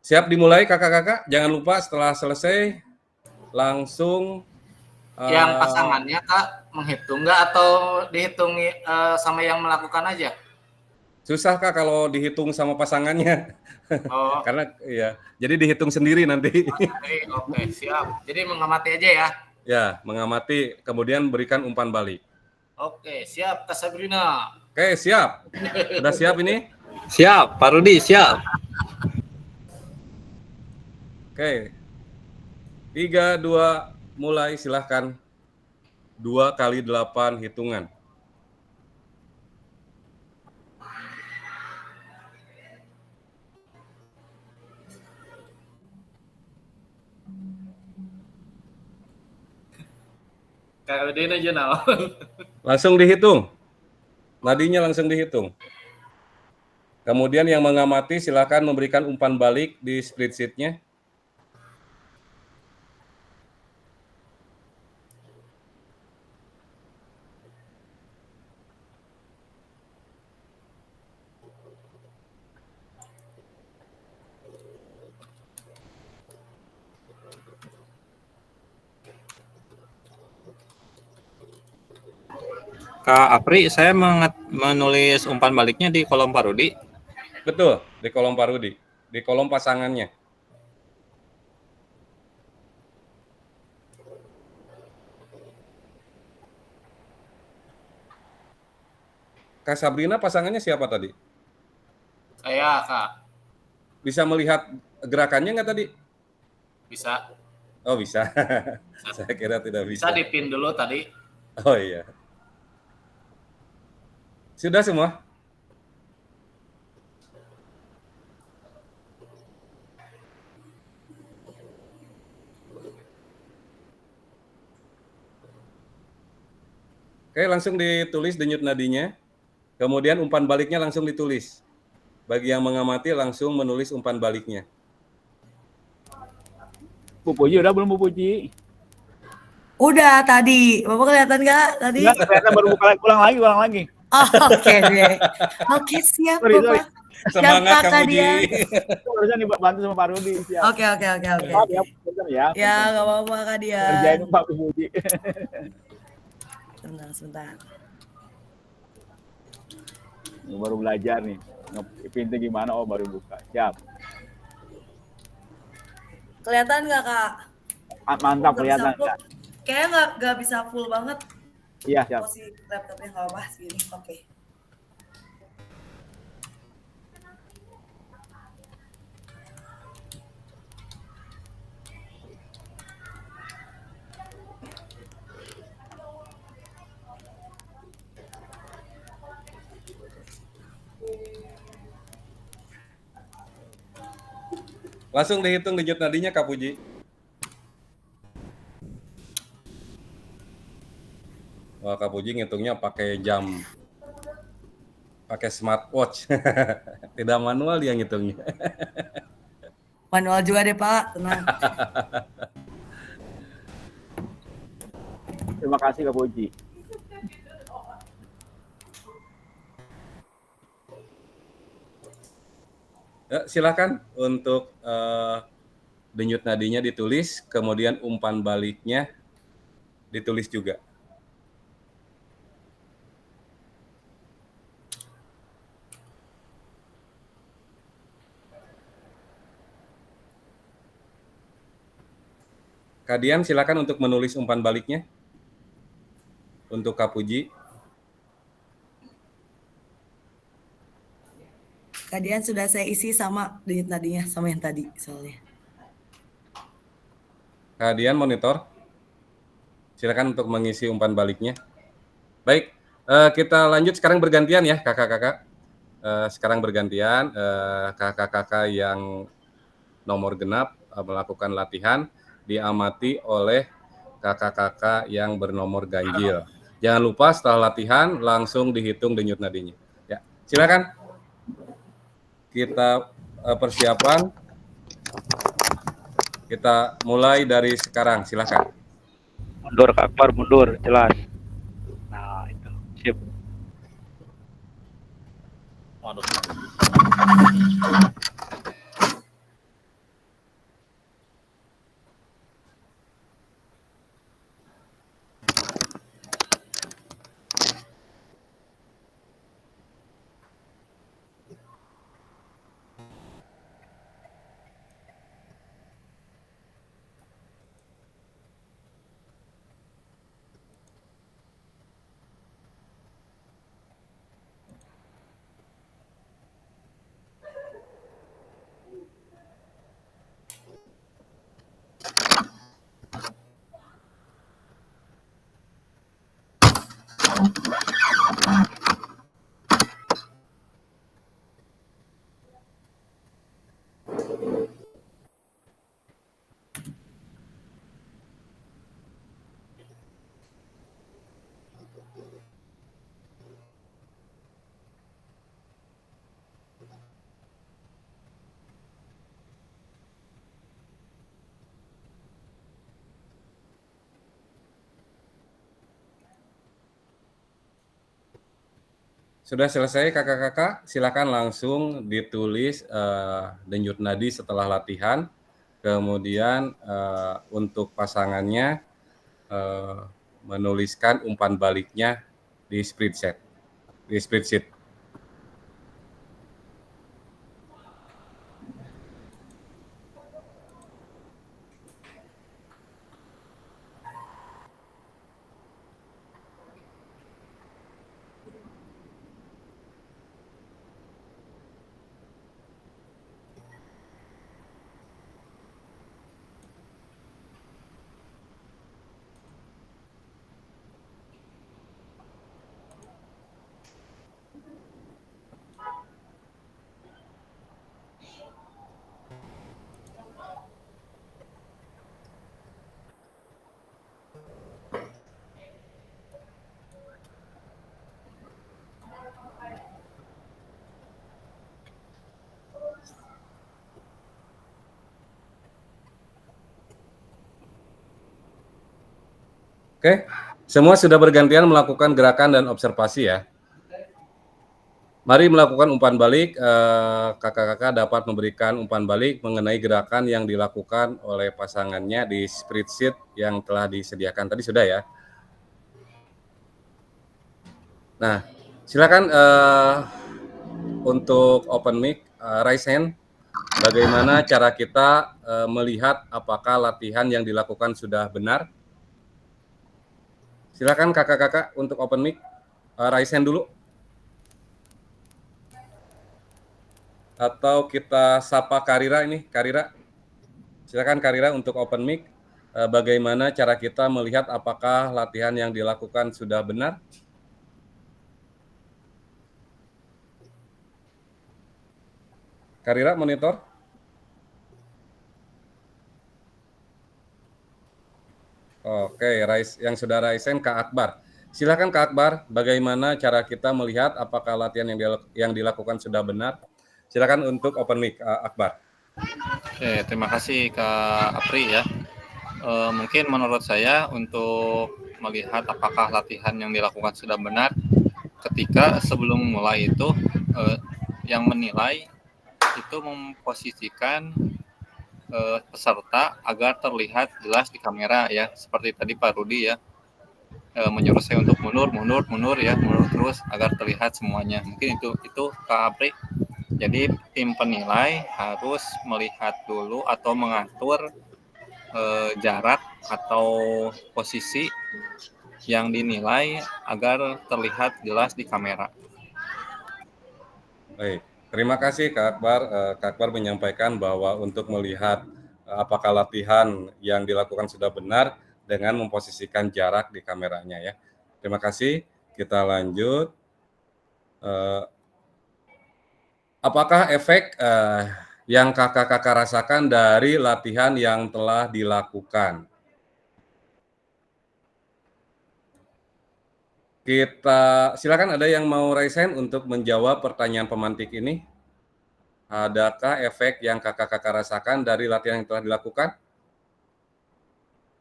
A: Siap dimulai kakak-kakak? Jangan lupa setelah selesai langsung
H: Yang pasangannya Kak menghitung nggak atau dihitung sama yang melakukan aja?
A: Susah Kak kalau dihitung sama pasangannya.
H: Oh.
A: Karena ya, jadi dihitung sendiri nanti.
H: Oke, siap. Jadi mengamati aja ya.
A: Ya, mengamati kemudian berikan umpan balik.
H: Oke, siap Kak Sabrina.
A: Oke, siap. Sudah siap ini?
J: Siap, Pak Rudi, siap.
A: Oke. 3, 2, mulai silahkan. 2 kali 8 hitungan.
H: Kak Udin aja naon.
A: Langsung dihitung. Nadinya langsung dihitung. Kemudian yang mengamati silakan memberikan umpan balik di spreadsheet-nya.
J: Kak Apri, saya menulis umpan baliknya di kolom Pak Rudi.
A: Betul, di kolom Pak Rudi, di kolom pasangannya. Kak Sabrina pasangannya siapa tadi?
H: Saya Kak.
A: Bisa melihat gerakannya nggak tadi?
H: Bisa.
A: Oh bisa. Saya kira tidak bisa.
H: Bisa dipin dulu tadi.
A: Oh iya. Sudah semua? Oke, langsung ditulis denyut nadinya. Kemudian umpan baliknya langsung ditulis. Bagi yang mengamati langsung menulis umpan baliknya.
B: Bu Puji udah belum Bu Puji?
K: Udah tadi. Bapak kelihatan nggak tadi?
B: Nggak kelihatan, baru ulang lagi.
K: Oh, oke deh. Oke, siap Bapak.
A: Semangat
K: Kak
A: Kak Puji.
B: Harusnya nih bantu sama Pak Rudi.
K: Oke.
B: Ya,
K: Ya, nggak apa-apa Kak dia.
B: Kerjain Pak Puji.
K: Sebentar.
B: Baru belajar nih. Pintu gimana? Oh, baru buka. Siap.
K: Kelihatan nggak, Kak?
B: Mantap,
K: Nggak
B: kelihatan.
K: bisa full. Kayaknya nggak bisa full banget.
B: Iya, siap.
K: Posisi laptopnya nggak apa segini. Oke.
A: Langsung dihitung denyut nadinya Kak Puji. Wah, Kak Puji ngitungnya pakai jam. Pakai smartwatch. Tidak manual dia ngitungnya.
K: Manual juga deh, Pak. Tenang.
B: Terima kasih Kak Puji.
A: Ya, silakan untuk denyut nadinya ditulis, kemudian umpan baliknya ditulis juga. Kak Dian, silakan untuk menulis umpan baliknya untuk Kak Puji.
K: Kadian sudah saya isi sama denyut nadinya sama yang tadi soalnya.
A: Kak Dian monitor. Silakan untuk mengisi umpan baliknya. Baik, kita lanjut sekarang bergantian ya kakak-kakak. Sekarang bergantian kakak-kakak yang nomor genap melakukan latihan, diamati oleh kakak-kakak yang bernomor ganjil. Jangan lupa setelah latihan langsung dihitung denyut nadinya. Ya, silakan. Kita persiapan. Kita mulai dari sekarang, silakan.
G: Mundur Kak Akbar, mundur, jelas. Nah, itu. Sip. Waduh.
A: Sudah selesai kakak-kakak, silakan langsung ditulis denyut nadi setelah latihan. Kemudian untuk pasangannya menuliskan umpan baliknya di spreadsheet. Oke, semua sudah bergantian melakukan gerakan dan observasi ya. Mari melakukan umpan balik, kakak-kakak dapat memberikan umpan balik mengenai gerakan yang dilakukan oleh pasangannya di spreadsheet yang telah disediakan tadi sudah ya. Nah, silakan untuk open mic, raise hand. Bagaimana cara kita melihat apakah latihan yang dilakukan sudah benar? Silakan kakak-kakak untuk open mic, raise hand dulu. Atau kita sapa Karira ini, Karira. Silakan Karira untuk open mic. Bagaimana cara kita melihat apakah latihan yang dilakukan sudah benar? Karira monitor. Oke, yang sudah raise hand Kak Akbar. Silakan Kak Akbar, bagaimana cara kita melihat apakah latihan yang dilakukan sudah benar? Silakan untuk open mic, Akbar.
J: Oke, terima kasih Kak Apri ya. Mungkin menurut saya untuk melihat apakah latihan yang dilakukan sudah benar, ketika sebelum mulai itu yang menilai itu memposisikan peserta agar terlihat jelas di kamera ya, seperti tadi Pak Rudi ya, menyuruh saya untuk mundur terus agar terlihat semuanya. Mungkin itu Kak Apri. Jadi tim penilai harus melihat dulu atau mengatur jarak atau posisi yang dinilai agar terlihat jelas di kamera.
A: Baik, terima kasih Kak Akbar. Kak Akbar menyampaikan bahwa untuk melihat apakah latihan yang dilakukan sudah benar dengan memposisikan jarak di kameranya ya. Terima kasih. Kita lanjut. Apakah efek yang kakak-kakak rasakan dari latihan yang telah dilakukan? Kita silakan, ada yang mau raise hand untuk menjawab pertanyaan pemantik ini. Adakah efek yang kakak-kakak rasakan dari latihan yang telah dilakukan?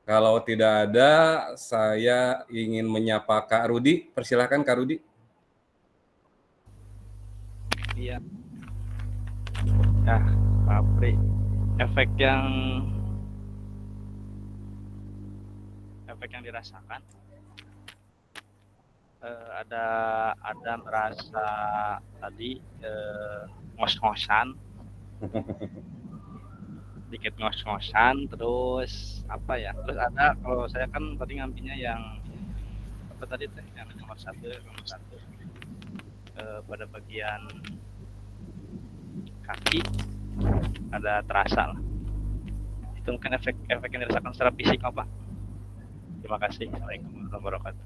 A: Kalau tidak ada, saya ingin menyapa Kak Rudi. Persilakan Kak Rudi.
G: Iya. Nah, Pak Apri, efek yang dirasakan ada merasa tadi ngos-ngosan, dikit ngos-ngosan, terus apa ya? Terus ada, kalau saya kan tadi ngambilnya yang apa tadi teh, yang nomor satu pada bagian kaki ada terasa lah. Itu mungkin efek yang dirasakan secara fisik apa? Terima kasih. Assalamualaikum warahmatullahi wabarakatuh.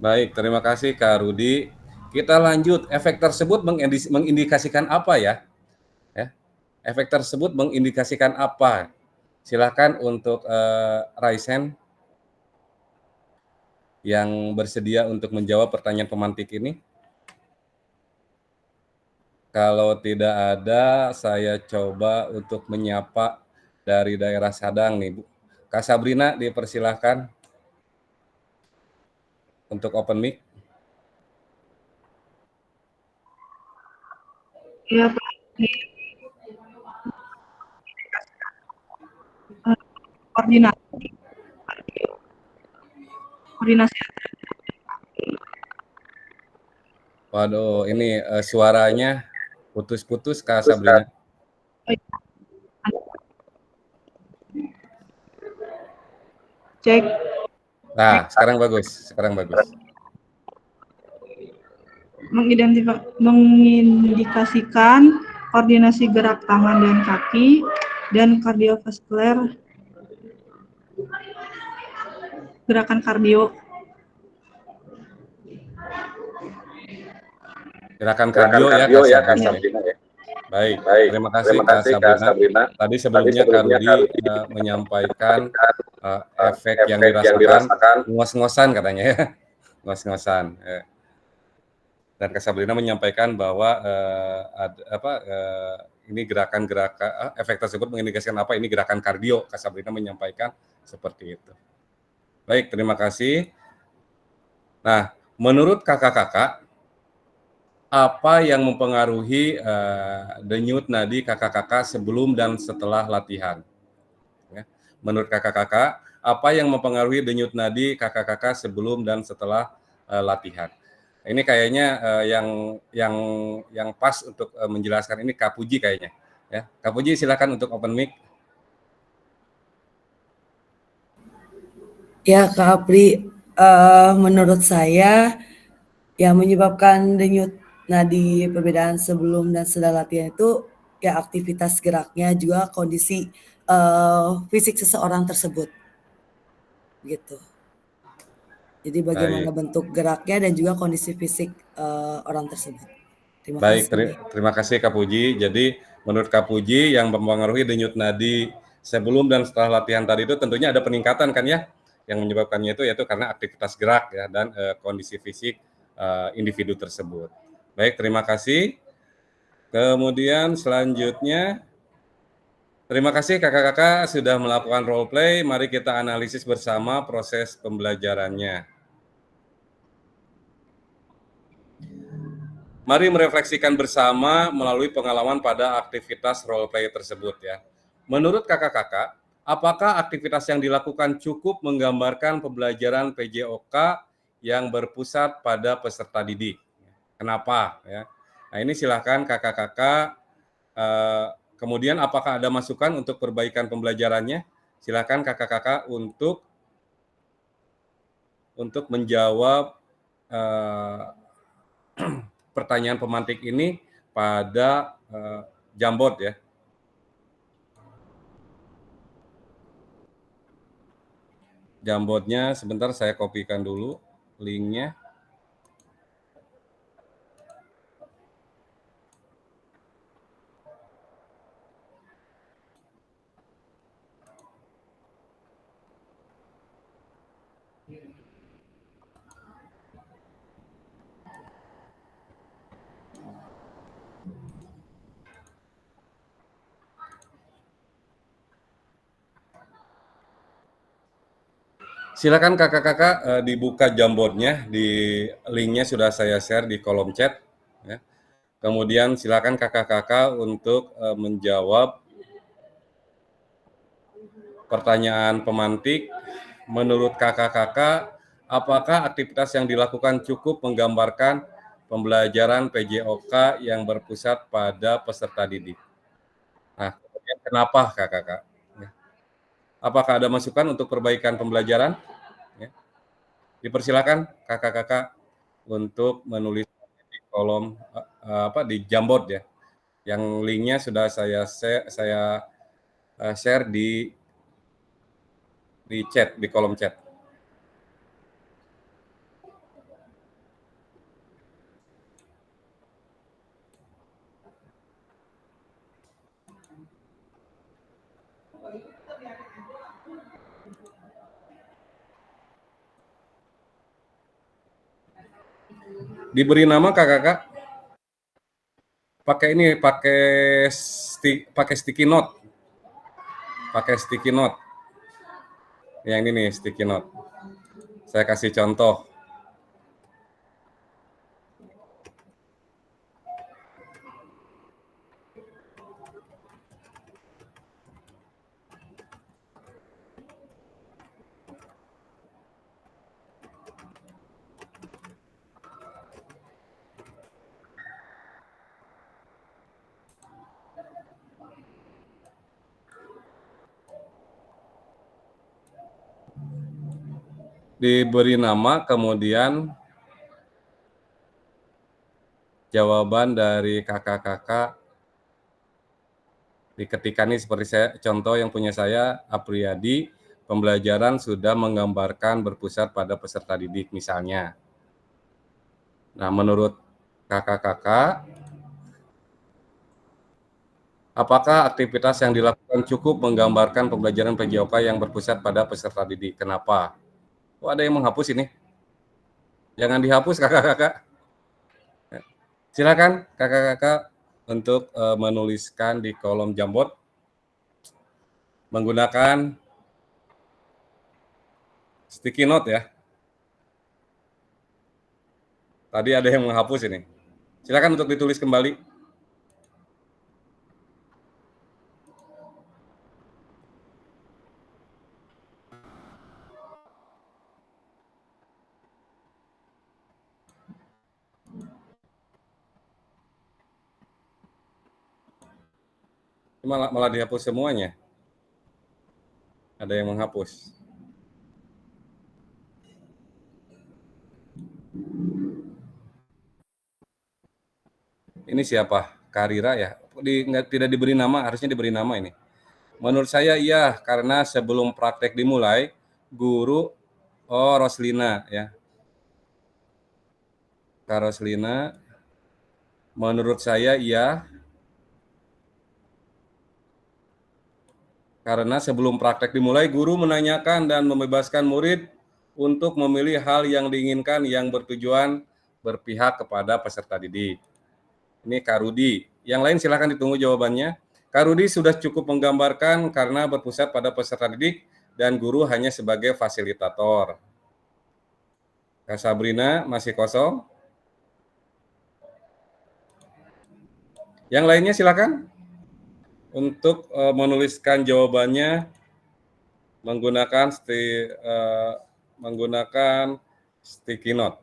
A: Baik, terima kasih Kak Rudi. Kita lanjut. Efek tersebut mengindikasikan apa ya? Efek tersebut mengindikasikan apa? Silakan untuk raise hand yang bersedia untuk menjawab pertanyaan pemantik ini. Kalau tidak ada, saya coba untuk menyapa dari daerah Sadang nih, Bu. Kak Sabrina, dipersilahkan untuk open mic.
L: Ya, Pak. Koordinasi.
A: Waduh, ini suaranya putus-putus Kak Sabrina.
L: Cek.
A: Nah, sekarang bagus.
L: Mengindikasikan koordinasi gerak tangan dan kaki dan kardiovaskuler, gerakan kardio.
A: Gerakan kardio ya Kak Sabrina ya. Baik, terima kasih Kak Sabrina. Tadi sebelumnya Kak Rudi menyampaikan efek yang dirasakan ngos-ngosan katanya ya. Ngos-ngosan. Dan Kak Sabrina menyampaikan bahwa ini gerakan-gerakan efek tersebut mengindikasikan apa? Ini gerakan kardio. Kak Sabrina menyampaikan seperti itu. Baik, terima kasih. Nah, menurut kakak-kakak, apa yang mempengaruhi denyut nadi kakak-kakak sebelum dan setelah latihan? Ya. Menurut kakak-kakak, apa yang mempengaruhi denyut nadi kakak-kakak sebelum dan setelah latihan. Ini kayaknya yang pas untuk menjelaskan ini Kak Puji kayaknya. Ya, Kak Puji silakan untuk open mic.
K: Ya, Kak Apri, menurut saya yang menyebabkan denyut nadi perbedaan sebelum dan setelah latihan itu ya aktivitas geraknya juga kondisi fisik seseorang tersebut, gitu. Jadi bagaimana
A: Baik.
K: bentuk geraknya dan juga kondisi fisik orang tersebut. Terima
A: Baik,
K: kasih.
A: terima kasih Kak Puji. Jadi menurut Kak Puji yang mempengaruhi denyut nadi sebelum dan setelah latihan tadi itu tentunya ada peningkatan kan ya? Yang menyebabkannya itu yaitu karena aktivitas gerak ya dan kondisi fisik individu tersebut. Baik, terima kasih. Kemudian selanjutnya terima kasih kakak-kakak sudah melakukan role play. Mari kita analisis bersama proses pembelajarannya. Mari merefleksikan bersama melalui pengalaman pada aktivitas role play tersebut ya. Menurut kakak-kakak, apakah aktivitas yang dilakukan cukup menggambarkan pembelajaran PJOK yang berpusat pada peserta didik? Kenapa ya? Nah, ini silahkan kakak-kakak. Kemudian apakah ada masukan untuk perbaikan pembelajarannya? Silahkan kakak-kakak untuk menjawab pertanyaan pemantik ini pada Jamboard ya. Jamboardnya sebentar saya kopikan dulu linknya. Silakan kakak-kakak dibuka Jamboardnya, di linknya sudah saya share di kolom chat. Ya. Kemudian silakan kakak-kakak untuk menjawab pertanyaan pemantik. Menurut kakak-kakak, apakah aktivitas yang dilakukan cukup menggambarkan pembelajaran PJOK yang berpusat pada peserta didik? Nah, kemudian kenapa kakak-kakak? Apakah ada masukan untuk perbaikan pembelajaran? Ya. Dipersilakan kakak-kakak untuk menulis di kolom di Jamboard ya. Yang linknya sudah saya share di chat, di kolom chat. Diberi nama kakak-kakak pakai ini, pakai sticky note. Pakai sticky note. Yang ini nih sticky note. Saya kasih contoh. Diberi nama, kemudian jawaban dari kakak-kakak diketikkan nih seperti saya, contoh yang punya saya, Apriyadi, pembelajaran sudah menggambarkan berpusat pada peserta didik misalnya. Nah, menurut kakak-kakak, apakah aktivitas yang dilakukan cukup menggambarkan pembelajaran PJOK yang berpusat pada peserta didik? Kenapa? Oh, ada yang menghapus ini. Jangan dihapus kakak-kakak. Silakan kakak-kakak untuk menuliskan di kolom Jamboard menggunakan sticky note ya. Tadi ada yang menghapus ini. Silakan untuk ditulis kembali. Malah dihapus semuanya. Ada yang menghapus. Ini siapa? Karira ya? Tidak diberi nama, harusnya diberi nama ini. Menurut saya iya, karena sebelum praktek dimulai, guru, Roslina ya. Kak Roslina, menurut saya iya, karena sebelum praktek dimulai, guru menanyakan dan membebaskan murid untuk memilih hal yang diinginkan yang bertujuan berpihak kepada peserta didik. Ini Kak Rudi. Yang lain silakan ditunggu jawabannya. Kak Rudi sudah cukup menggambarkan karena berpusat pada peserta didik dan guru hanya sebagai fasilitator. Kak Sabrina masih kosong. Yang lainnya silakan untuk menuliskan jawabannya menggunakan sticky note.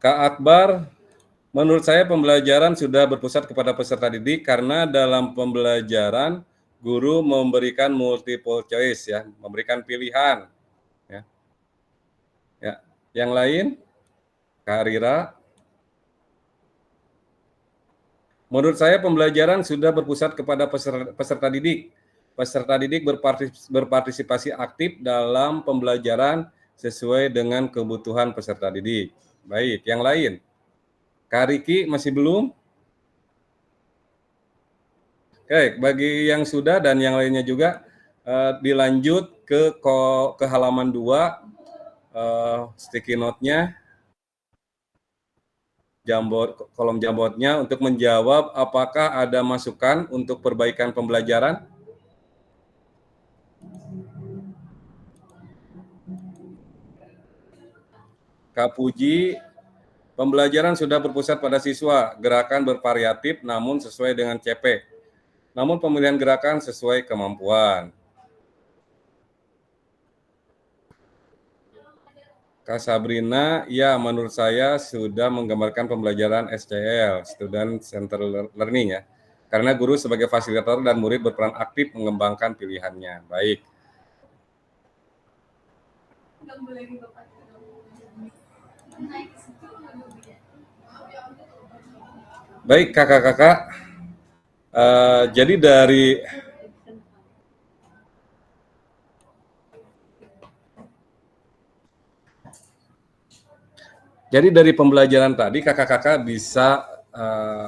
A: Kak Akbar, menurut saya pembelajaran sudah berpusat kepada peserta didik karena dalam pembelajaran guru memberikan multiple choice ya, memberikan pilihan. Ya. Ya. Yang lain, Kak Rira. Menurut saya pembelajaran sudah berpusat kepada peserta didik. Peserta didik berpartisipasi aktif dalam pembelajaran sesuai dengan kebutuhan peserta didik. Baik, yang lain. Kak Riki masih belum? Oke, bagi yang sudah dan yang lainnya juga dilanjut ke halaman 2, sticky note-nya. Kolom Jamboardnya untuk menjawab apakah ada masukan untuk perbaikan pembelajaran. Kak Puji, pembelajaran sudah berpusat pada siswa, gerakan bervariatif namun sesuai dengan CP. Namun pemilihan gerakan sesuai kemampuan. Kak Sabrina, ya menurut saya sudah menggambarkan pembelajaran SCL, Student Centered Learning ya. Karena guru sebagai fasilitator dan murid berperan aktif mengembangkan pilihannya. Baik. Baik kakak-kakak, jadi dari pembelajaran tadi kakak-kakak bisa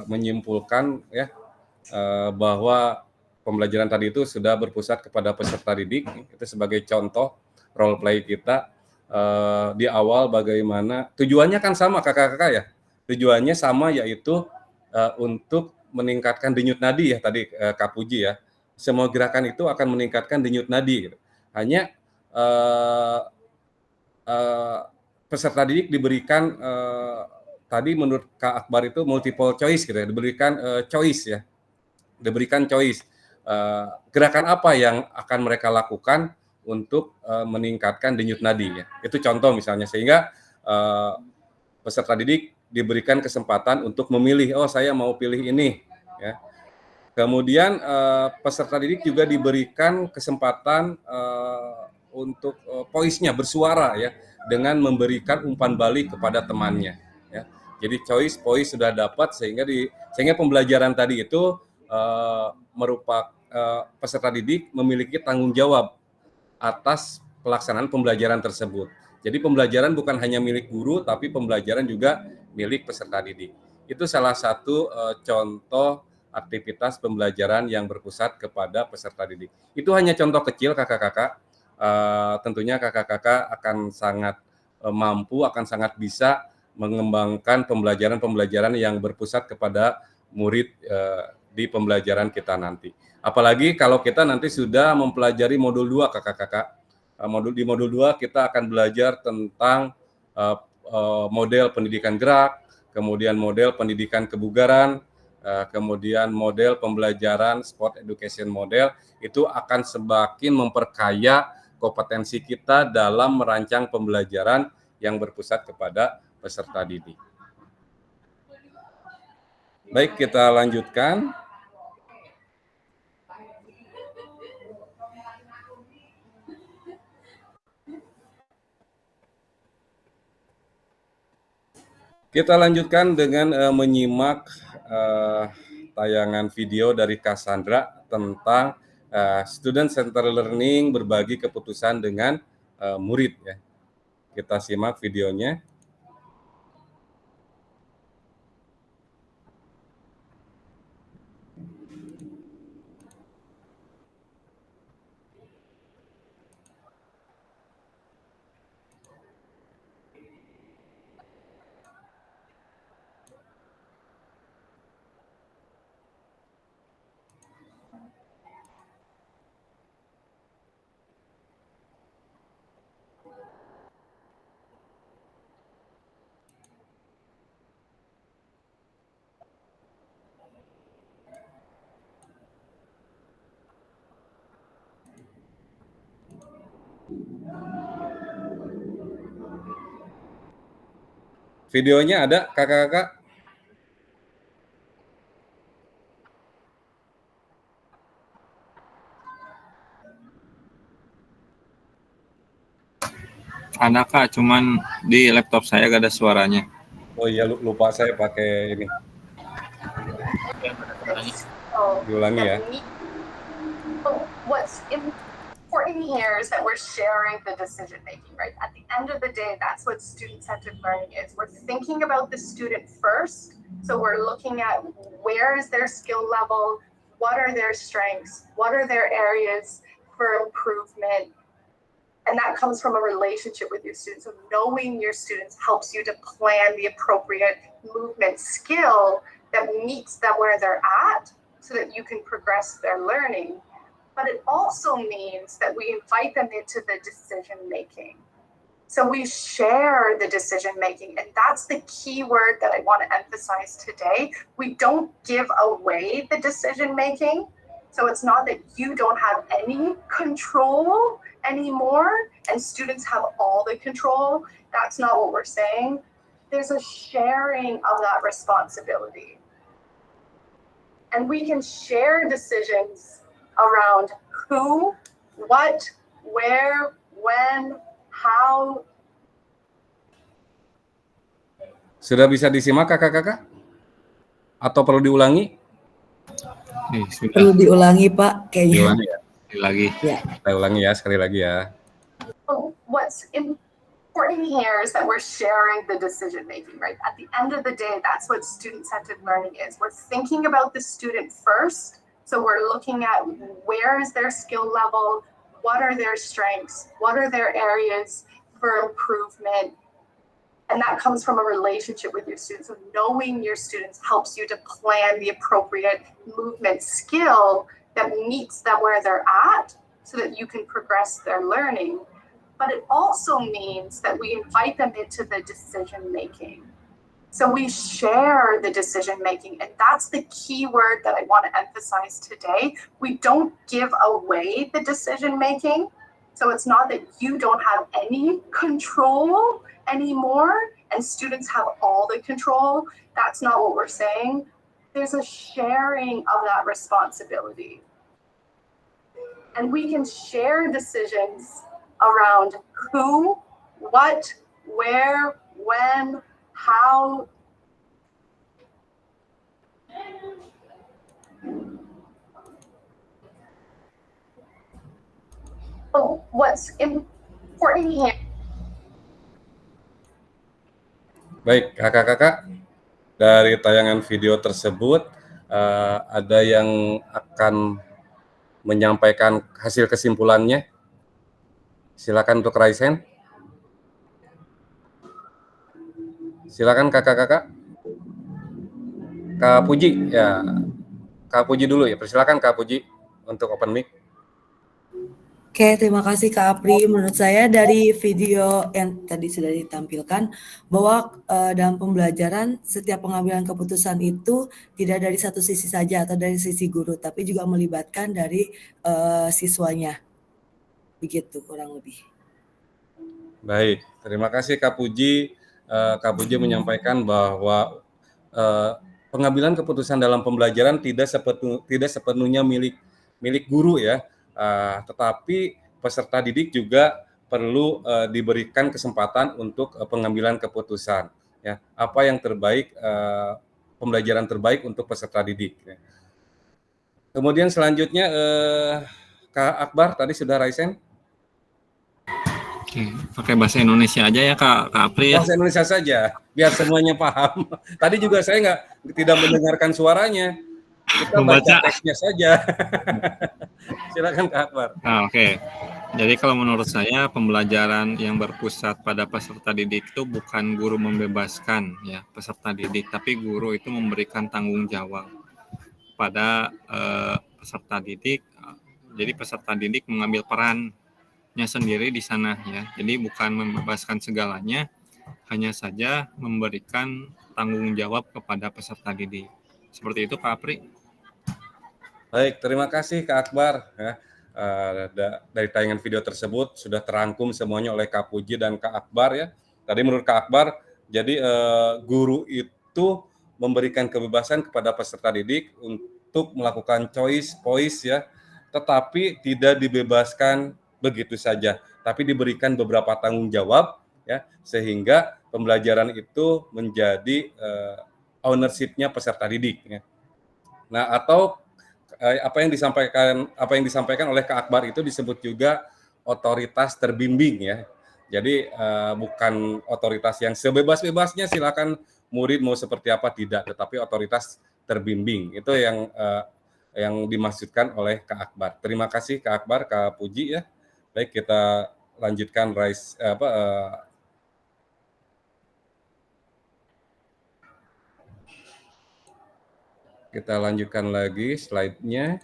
A: menyimpulkan ya bahwa pembelajaran tadi itu sudah berpusat kepada peserta didik. Itu sebagai contoh role play kita di awal bagaimana tujuannya kan sama kakak-kakak ya. Tujuannya sama yaitu untuk meningkatkan denyut nadi ya tadi Kak Puji ya. Semua gerakan itu akan meningkatkan denyut nadi. Gitu. Hanya peserta didik diberikan tadi menurut Kak Akbar itu multiple choice gitu ya, diberikan choice ya, diberikan choice gerakan apa yang akan mereka lakukan untuk meningkatkan denyut nadi ya. Itu contoh misalnya sehingga peserta didik diberikan kesempatan untuk memilih, oh saya mau pilih ini ya. Kemudian peserta didik juga diberikan kesempatan untuk voice-nya bersuara ya, dengan memberikan umpan balik kepada temannya ya. Jadi voice sudah dapat sehingga pembelajaran tadi itu merupakan peserta didik memiliki tanggung jawab atas pelaksanaan pembelajaran tersebut. Jadi pembelajaran bukan hanya milik guru tapi pembelajaran juga milik peserta didik. Itu salah satu contoh aktivitas pembelajaran yang berpusat kepada peserta didik. Itu hanya contoh kecil kakak-kakak. Tentunya kakak-kakak akan sangat mampu, akan sangat bisa mengembangkan pembelajaran-pembelajaran yang berpusat kepada murid di pembelajaran kita nanti. Apalagi kalau kita nanti sudah mempelajari modul 2 kakak-kakak. Di modul 2 kita akan belajar tentang model pendidikan gerak, kemudian model pendidikan kebugaran, kemudian model pembelajaran sport education model. Itu akan semakin memperkaya kompetensi kita dalam merancang pembelajaran yang berpusat kepada peserta didik. Baik, kita lanjutkan. Kita lanjutkan dengan menyimak tayangan video dari Cassandra tentang student center learning, berbagi keputusan dengan murid ya. Kita simak videonya. Videonya ada, kakak-kakak?
J: Ada Kak, cuman di laptop saya gak ada suaranya.
A: Oh iya, lupa saya pakai ini. Diulangi ya.
F: What's important here is that we're sharing the decision making, right? At the end of the day, that's what student-centered learning is. We're thinking about the student first. So we're looking at where is their skill level, what are their strengths, what are their areas for improvement. And that comes from a relationship with your students. So knowing your students helps you to plan the appropriate movement skill that meets them where they're at so that you can progress their learning. But it also means that we invite them into the decision making. So we share the decision making, and that's the key word that I want to emphasize today. We don't give away the decision making. So it's not that you don't have any control anymore and students have all the control. That's not what we're saying. There's a sharing of that responsibility. And we can share decisions around who, what, where, when, how.
A: Sudah bisa disimak kakak-kakak? Atau perlu diulangi?
K: Perlu diulangi Pak, kayaknya.
A: Diulangi ya?
J: Lagi.
K: Ya.
A: Kita ulangi ya, sekali lagi ya.
F: What's important here is that we're sharing the decision making, right? At the end of the day, that's what student-centered learning is. We're thinking about the student first. So we're looking at where is their skill level, what are their strengths, what are their areas for improvement. And that comes from a relationship with your students. So knowing your students helps you to plan the appropriate movement skill that meets them where they're at so that you can progress their learning. But it also means that we invite them into the decision making. So we share the decision making, and that's the key word that I want to emphasize today. We don't give away the decision making. So it's not that you don't have any control anymore and students have all the control. That's not what we're saying. There's a sharing of that responsibility. And we can share decisions around who, what, where, when, how. What's important here.
A: Baik, kakak-kakak, dari tayangan video tersebut ada yang akan menyampaikan hasil kesimpulannya. Silakan untuk Raisen. Silakan kakak-kakak. Kak Puji, ya. Kak Puji dulu ya. Persilakan Kak Puji untuk open mic.
K: Oke, terima kasih Kak Apri. Menurut saya dari video yang tadi sudah ditampilkan bahwa dalam pembelajaran setiap pengambilan keputusan itu tidak dari satu sisi saja atau dari sisi guru, tapi juga melibatkan dari siswanya. Begitu kurang lebih.
A: Baik, terima kasih Kak Puji. Kak Puji menyampaikan bahwa pengambilan keputusan dalam pembelajaran tidak sepenuhnya milik guru ya, tetapi peserta didik juga perlu diberikan kesempatan untuk pengambilan keputusan ya, apa yang terbaik, pembelajaran terbaik untuk peserta didik ya. Kemudian selanjutnya Kak Akbar tadi sudah raisen.
J: Oke, pakai bahasa Indonesia aja ya Kak Apri ya.
A: Bahasa Indonesia saja, biar semuanya paham. Tadi juga saya tidak mendengarkan suaranya. Kita baca teksnya saja. Silakan Kak Akbar.
J: Oke. Jadi kalau menurut saya pembelajaran yang berpusat pada peserta didik itu bukan guru membebaskan ya peserta didik, tapi guru itu memberikan tanggung jawab pada peserta didik. Jadi peserta didik mengambil perannya sendiri di sana ya. Jadi bukan membebaskan segalanya, hanya saja memberikan tanggung jawab kepada peserta didik. Seperti itu Kak Apri.
A: Baik, terima kasih Kak Akbar ya. Dari tayangan video tersebut sudah terangkum semuanya oleh Kak Puji dan Kak Akbar ya. Tadi menurut Kak Akbar, jadi guru itu memberikan kebebasan kepada peserta didik untuk melakukan choice ya, tetapi tidak dibebaskan begitu saja, tapi diberikan beberapa tanggung jawab ya, sehingga pembelajaran itu menjadi ownership-nya peserta didik ya. Nah, atau apa yang disampaikan oleh Kak Akbar itu disebut juga otoritas terbimbing ya. Jadi bukan otoritas yang sebebas-bebasnya silakan murid mau seperti apa, tidak, tetapi otoritas terbimbing. Itu yang dimaksudkan oleh Kak Akbar. Terima kasih Kak Akbar, Kak Puji ya. Baik, kita lanjutkan Kita lanjutkan lagi slide-nya.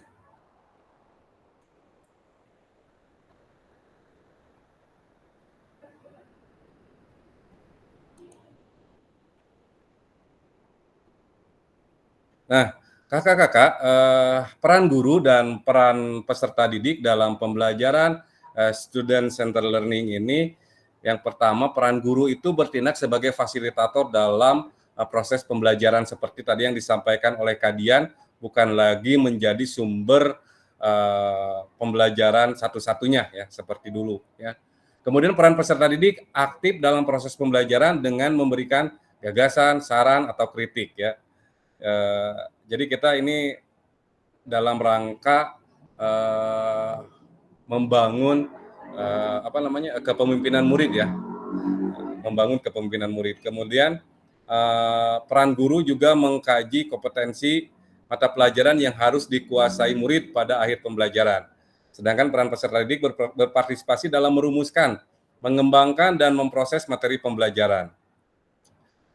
A: Nah, kakak-kakak, peran guru dan peran peserta didik dalam pembelajaran student center learning ini, yang pertama, peran guru itu bertindak sebagai fasilitator dalam proses pembelajaran seperti tadi yang disampaikan oleh Kak Dian, bukan lagi menjadi sumber pembelajaran satu-satunya ya, seperti dulu ya. Kemudian peran peserta didik aktif dalam proses pembelajaran dengan memberikan gagasan, saran atau kritik ya. Jadi kita ini dalam rangka membangun kepemimpinan murid ya, membangun kepemimpinan murid. Kemudian peran guru juga mengkaji kompetensi mata pelajaran yang harus dikuasai murid pada akhir pembelajaran. Sedangkan peran peserta didik berpartisipasi dalam merumuskan, mengembangkan, dan memproses materi pembelajaran.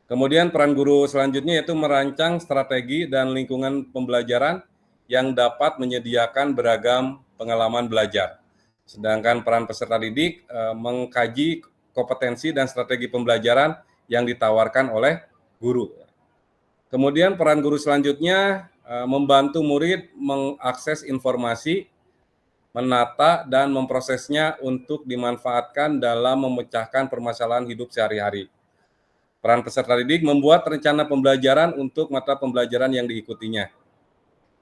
A: Kemudian peran guru selanjutnya yaitu merancang strategi dan lingkungan pembelajaran yang dapat menyediakan beragam pengalaman belajar. Sedangkan peran peserta didik mengkaji kompetensi dan strategi pembelajaran yang ditawarkan oleh guru. Kemudian peran guru selanjutnya membantu murid mengakses informasi, menata dan memprosesnya untuk dimanfaatkan dalam memecahkan permasalahan hidup sehari-hari. Peran peserta didik membuat rencana pembelajaran untuk mata pembelajaran yang diikutinya.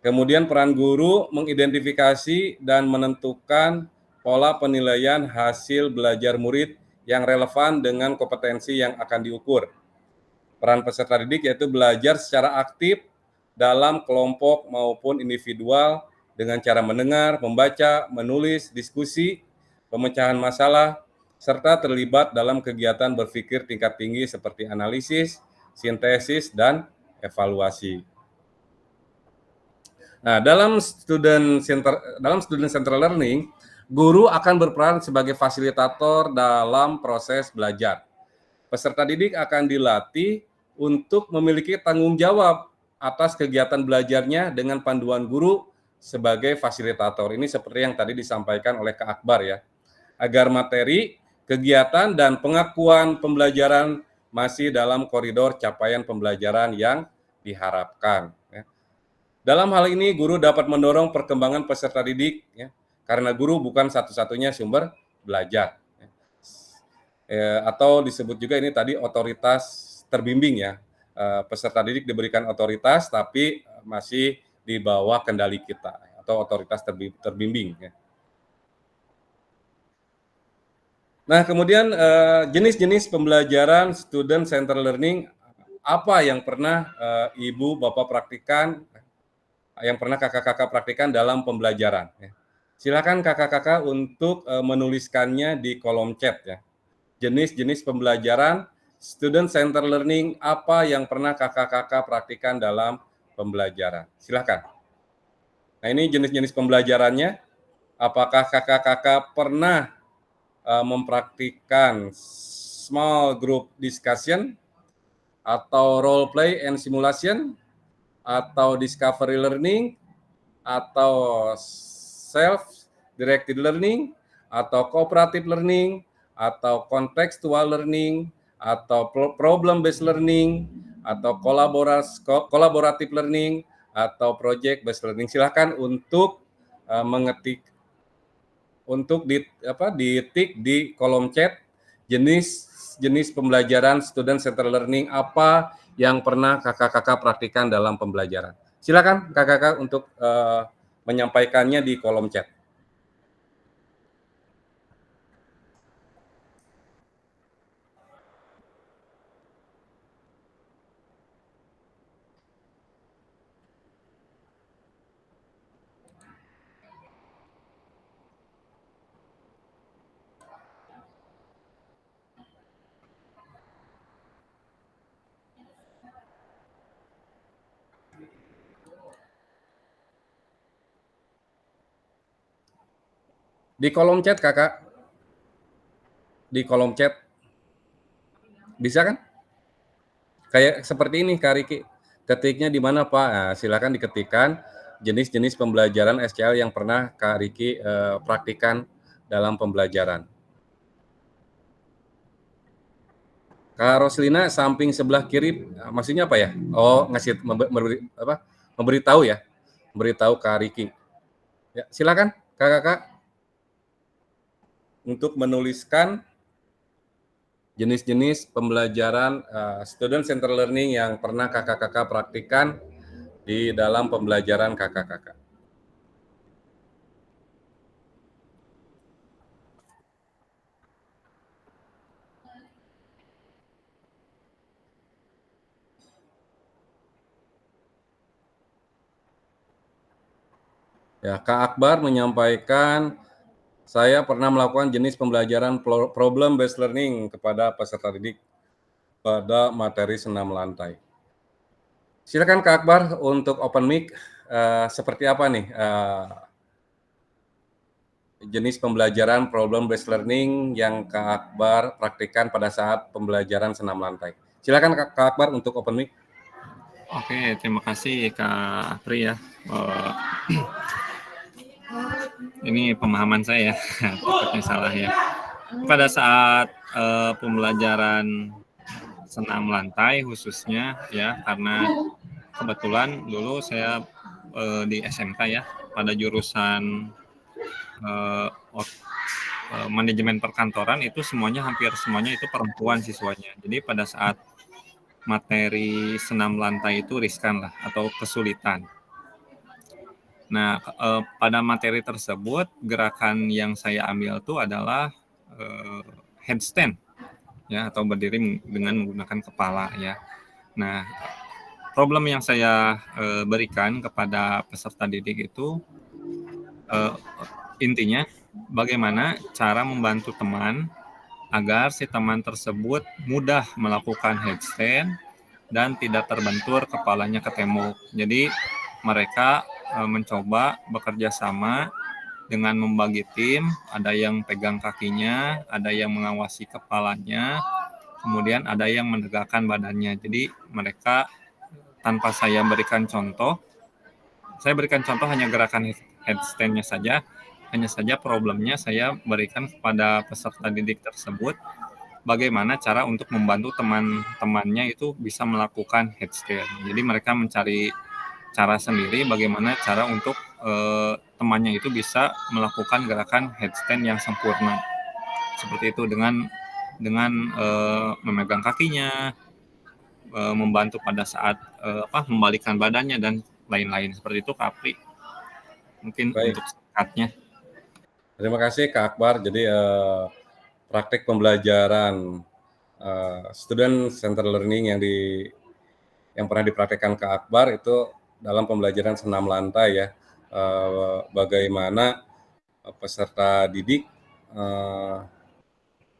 A: Kemudian peran guru mengidentifikasi dan menentukan pola penilaian hasil belajar murid yang relevan dengan kompetensi yang akan diukur. Peran peserta didik yaitu belajar secara aktif dalam kelompok maupun individual dengan cara mendengar, membaca, menulis, diskusi, pemecahan masalah, serta terlibat dalam kegiatan berpikir tingkat tinggi seperti analisis, sintesis, dan evaluasi. Nah, dalam student center learning, guru akan berperan sebagai fasilitator dalam proses belajar. Peserta didik akan dilatih untuk memiliki tanggung jawab atas kegiatan belajarnya dengan panduan guru sebagai fasilitator. Ini seperti yang tadi disampaikan oleh Kak Akbar ya. Agar materi, kegiatan, dan pengakuan pembelajaran masih dalam koridor capaian pembelajaran yang diharapkan. Ya. Dalam hal ini, guru dapat mendorong perkembangan peserta didik, ya, karena guru bukan satu-satunya sumber belajar. Ya. Atau disebut juga ini tadi otoritas terbimbing ya. peserta didik diberikan otoritas, tapi masih di bawah kendali kita atau otoritas terbimbing. Ya. Nah, kemudian jenis-jenis pembelajaran student center learning apa yang pernah Ibu Bapak praktikan, yang pernah kakak-kakak praktikan dalam pembelajaran. Ya. Silakan kakak-kakak untuk menuliskannya di kolom chat ya. Jenis-jenis pembelajaran student center learning apa yang pernah kakak-kakak praktikan dalam pembelajaran. Silakan. Nah, ini jenis-jenis pembelajarannya. Apakah kakak-kakak pernah mempraktikkan small group discussion, atau role play and simulation, atau discovery learning, atau self-directed learning, atau cooperative learning, atau contextual learning, atau problem-based learning, atau collaborative learning, atau project-based learning. Silakan untuk mengetik, untuk ditik di kolom chat jenis pembelajaran student center learning apa yang pernah kakak-kakak praktikan dalam pembelajaran. Silakan kakak-kakak untuk menyampaikannya di kolom chat. Di kolom chat kakak, di kolom chat, bisa kan? Kayak seperti ini Kak Riki, ketiknya di mana Pak? Nah, silakan diketikkan jenis-jenis pembelajaran SCL yang pernah Kak Riki praktikan dalam pembelajaran. Kak Roslina samping sebelah kiri, maksudnya apa ya? Oh, ngasih memberitahu ya, memberitahu Kak Riki. Ya, silakan kakak-kakak untuk menuliskan jenis-jenis pembelajaran student center learning yang pernah kakak-kakak praktikan di dalam pembelajaran kakak-kakak. Ya, Kak Akbar menyampaikan saya pernah melakukan jenis pembelajaran problem-based learning kepada peserta didik pada materi senam lantai. Silakan Kak Akbar untuk open mic, seperti apa nih jenis pembelajaran problem-based learning yang Kak Akbar praktikkan pada saat pembelajaran senam lantai. Silakan Kak Akbar untuk open mic.
J: Oke, terima kasih Kak Apri ya. Ini pemahaman saya, takutnya salah ya. Pada saat pembelajaran senam lantai khususnya ya, karena kebetulan dulu saya di SMK ya, pada jurusan manajemen perkantoran itu hampir semuanya itu perempuan siswanya. Jadi pada saat materi senam lantai itu riskan lah atau kesulitan. Nah, pada materi tersebut gerakan yang saya ambil itu adalah headstand ya, atau berdiri dengan menggunakan kepala ya. Nah, problem yang saya berikan kepada peserta didik itu intinya bagaimana cara membantu teman agar si teman tersebut mudah melakukan headstand dan tidak terbentur kepalanya ke tembok. Jadi mereka mencoba bekerja sama dengan membagi tim, ada yang pegang kakinya, ada yang mengawasi kepalanya, kemudian ada yang menegakkan badannya. Jadi mereka tanpa saya berikan contoh hanya gerakan headstand-nya saja, hanya saja problemnya saya berikan kepada peserta didik tersebut bagaimana cara untuk membantu teman-temannya itu bisa melakukan headstand. Jadi mereka mencari cara sendiri bagaimana cara untuk temannya itu bisa melakukan gerakan headstand yang sempurna. Seperti itu dengan memegang kakinya, membantu pada saat membalikan badannya dan lain-lain seperti itu, Kak Apri. Mungkin
A: Baik.
J: untuk singkatnya.
A: Terima kasih Kak Akbar. Jadi praktik pembelajaran student center learning yang pernah dipraktekkan Kak Akbar itu dalam pembelajaran senam lantai ya. Bagaimana peserta didik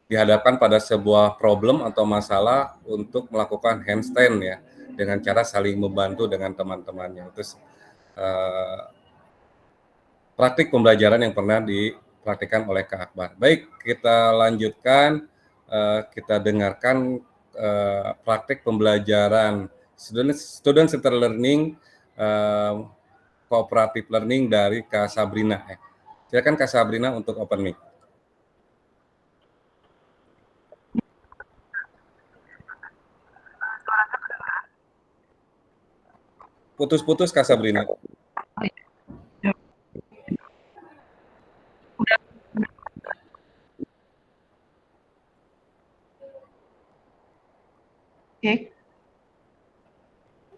A: dihadapkan pada sebuah problem atau masalah untuk melakukan handstand ya, dengan cara saling membantu dengan teman-temannya. Itu praktik pembelajaran yang pernah dipraktikkan oleh Kak Akbar. Baik, kita lanjutkan, kita dengarkan praktik pembelajaran student center learning, cooperative learning dari Kak Sabrina. Silakan Kak Sabrina untuk open mic. Putus-putus Kak Sabrina.
L: Oke.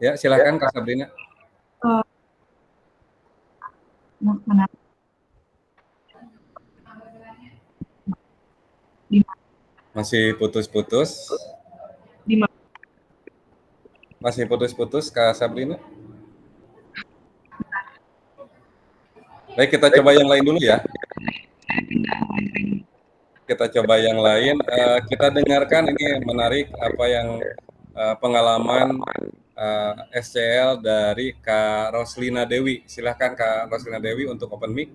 A: Ya, silakan Kak Sabrina.
L: Mana?
A: Masih putus-putus. Masih putus-putus Kak Sabrina. Baik, kita coba yang lain dulu ya. Kita coba yang lain. Kita dengarkan ini menarik apa yang pengalaman SCL dari Kak Roslina Dewi. Silahkan Kak Roslina Dewi untuk open mic.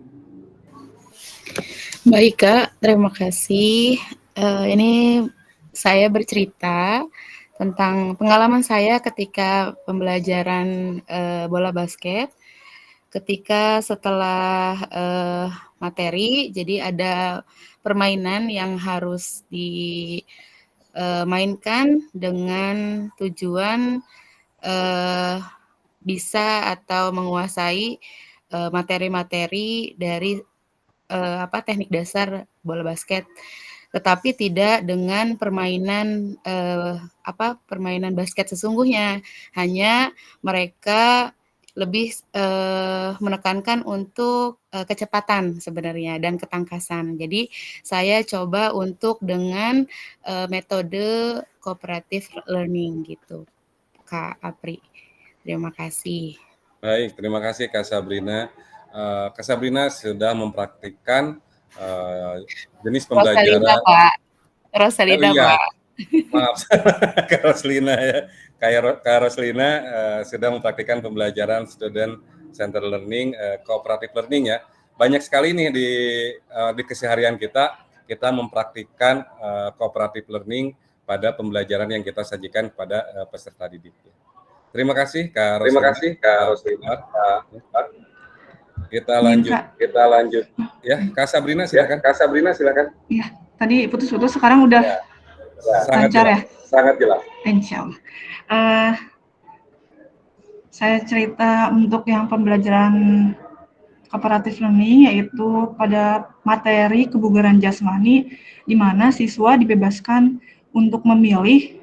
E: Baik Kak, terima kasih. Ini saya bercerita tentang pengalaman saya ketika pembelajaran bola basket. Ketika setelah materi, jadi ada permainan yang harus dimainkan dengan tujuan bisa atau menguasai materi-materi dari teknik dasar bola basket, tetapi tidak dengan permainan permainan basket sesungguhnya. Hanya mereka lebih menekankan untuk kecepatan sebenarnya dan ketangkasan. Jadi saya coba untuk dengan metode cooperative learning gitu, Kak Apri. Terima kasih.
A: Baik, terima kasih Kak Sabrina. Kak Sabrina sudah mempraktikkan jenis pembelajaran.
E: Rosalina, Pak. Rosalina,
A: iya.
E: Pak.
A: Maaf, Kak Roslina ya. Kak Roslina sudah mempraktikkan pembelajaran student center learning, cooperative learning ya. Banyak sekali nih di keseharian kita mempraktikkan cooperative learning pada pembelajaran yang kita sajikan kepada peserta didik. Terima kasih Kak Roslina. Terima kasih Kak Roslina. Kita lanjut. Ya, Kak Sabrina silakan. Kak Sabrina silakan.
L: Iya, tadi putus-putus, sekarang udah lancar ya?
A: Sangat jelas.
L: Insya Allah. Saya cerita untuk yang pembelajaran cooperative learning, yaitu pada materi kebugaran jasmani, di mana siswa dibebaskan untuk memilih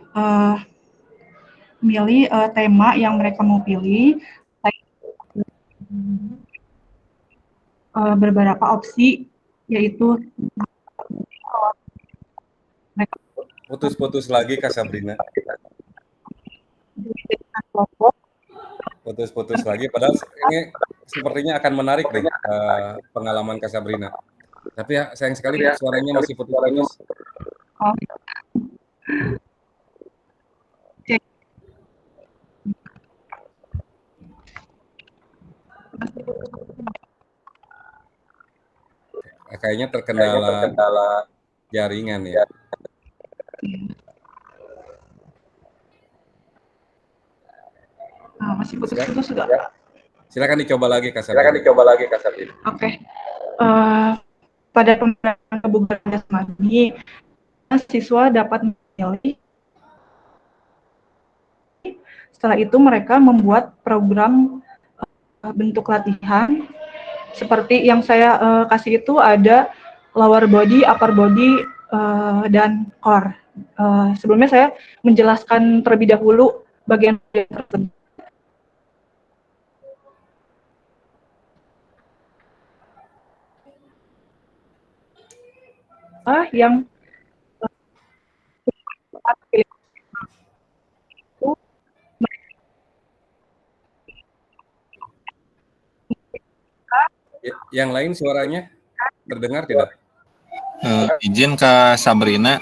L: tema yang mereka mau pilih. Beberapa opsi, yaitu
A: putus-putus lagi Kak Sabrina. Putus-putus lagi, padahal ini sepertinya akan menarik deh pengalaman Kak Sabrina. Tapi ya sayang sekali suaranya masih putus-putus. Kayaknya terkendala jaringan ya.
L: Masih putus-putus sudah.
A: Silakan dicoba lagi Kak Sabrina.
L: Oke. Pada pembelajaran kebugaran jasmani, siswa dapat memilih. Setelah itu mereka membuat program bentuk latihan. Seperti yang saya kasih itu ada lower body, upper body, dan core. Sebelumnya saya menjelaskan terlebih dahulu bagian tersebut yang
A: Yang lain suaranya terdengar tidak?
J: Izin Kak Sabrina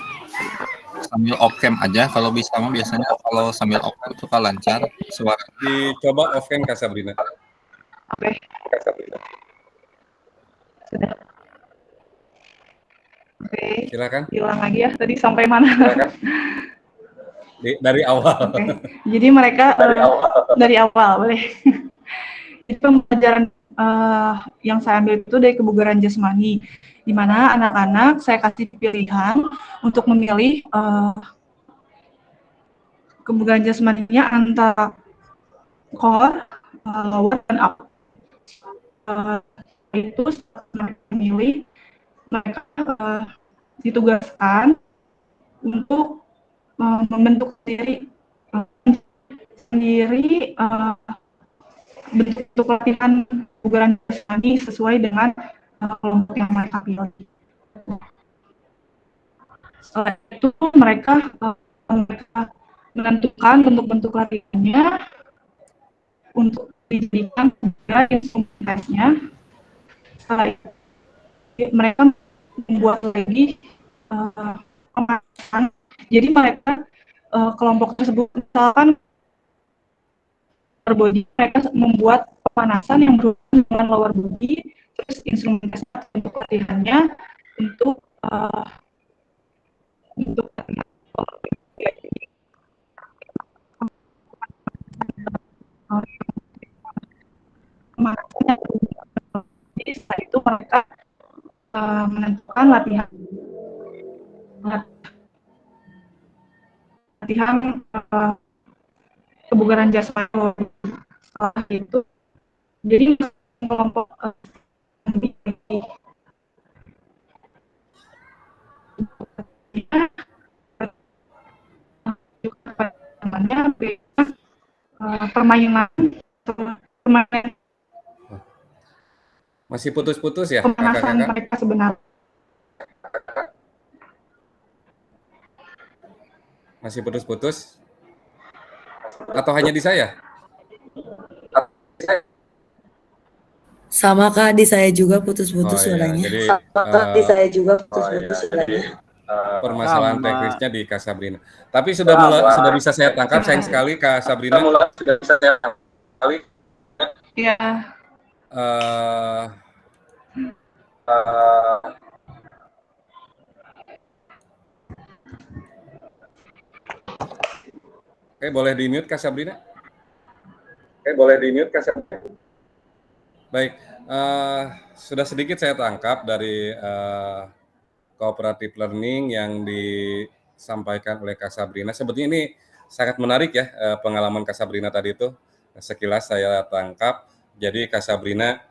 J: sambil off cam aja kalau bisa mah, biasanya kalau sambil off cam itu kan lancar suara.
A: Dicoba off cam Kak Sabrina.
L: Oke. Sudah. Oke.
A: Silakan.
L: Diulang lagi ya. Tadi sampai mana?
A: Dari awal.
L: Oke. Jadi mereka dari awal boleh. Itu pembelajaran yang saya ambil itu dari kebugaran jasmani, di mana anak-anak saya kasih pilihan untuk memilih kebugaran jasmaninya antara core, lower, dan up. Itu mereka memilih, mereka ditugaskan untuk membentuk sendiri bentuk latihan kebugaran jasmani sesuai dengan kelompok yang mereka pilih. Setelah itu mereka menentukan bentuk-bentuk latihannya untuk dijadikan instrumentasinya. Setelah itu mereka membuat lagi pemanasan. Jadi mereka kelompok tersebut misalkan body, mereka membuat pemanasan yang berhubungan dengan lower body, terus instrumentasi untuk latihannya untuk jadi setelah itu mereka menentukan latihan kebugaran jasmani. Setelah itu jadi kelompok permainan
A: masih putus-putus ya
L: pemanasan
A: kakak-kakak?
L: mereka sebenarnya
A: Masih putus-putus? Atau hanya di saya?
K: Sama Kak, di saya juga putus-putus suaranya.
A: Jadi,
K: Di saya juga putus-putus suaranya.
A: Permasalahan teknisnya di Kak Sabrina. Tapi sudah bisa saya tangkap, sayang sekali Kak Sabrina.
B: Sudah bisa saya tangkap.
L: Iya.
A: Oke, boleh di-mute Kak Sabrina? Baik, sudah sedikit saya tangkap dari cooperative learning yang disampaikan oleh Kak Sabrina. Sebetulnya ini sangat menarik ya, pengalaman Kak Sabrina tadi itu. Sekilas saya tangkap, jadi Kak Sabrina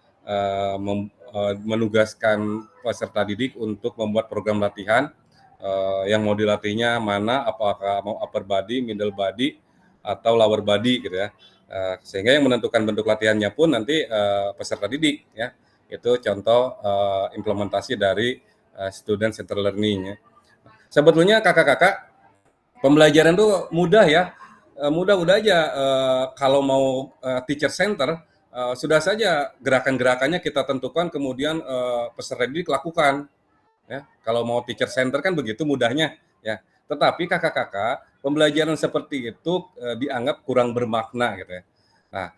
A: menugaskan peserta didik untuk membuat program latihan yang mau dilatihnya mana, apakah mau upper body, middle body, atau lower body gitu ya. Sehingga yang menentukan bentuk latihannya pun nanti peserta didik ya. Itu contoh implementasi dari student centered learning ya. Sebetulnya kakak-kakak, pembelajaran itu mudah ya. Mudah-mudah aja kalau mau teacher center, sudah saja gerakan-gerakannya kita tentukan, kemudian peserta didik lakukan. Ya, kalau mau teacher center kan begitu mudahnya ya. Tetapi kakak-kakak, pembelajaran seperti itu dianggap kurang bermakna gitu ya. Nah,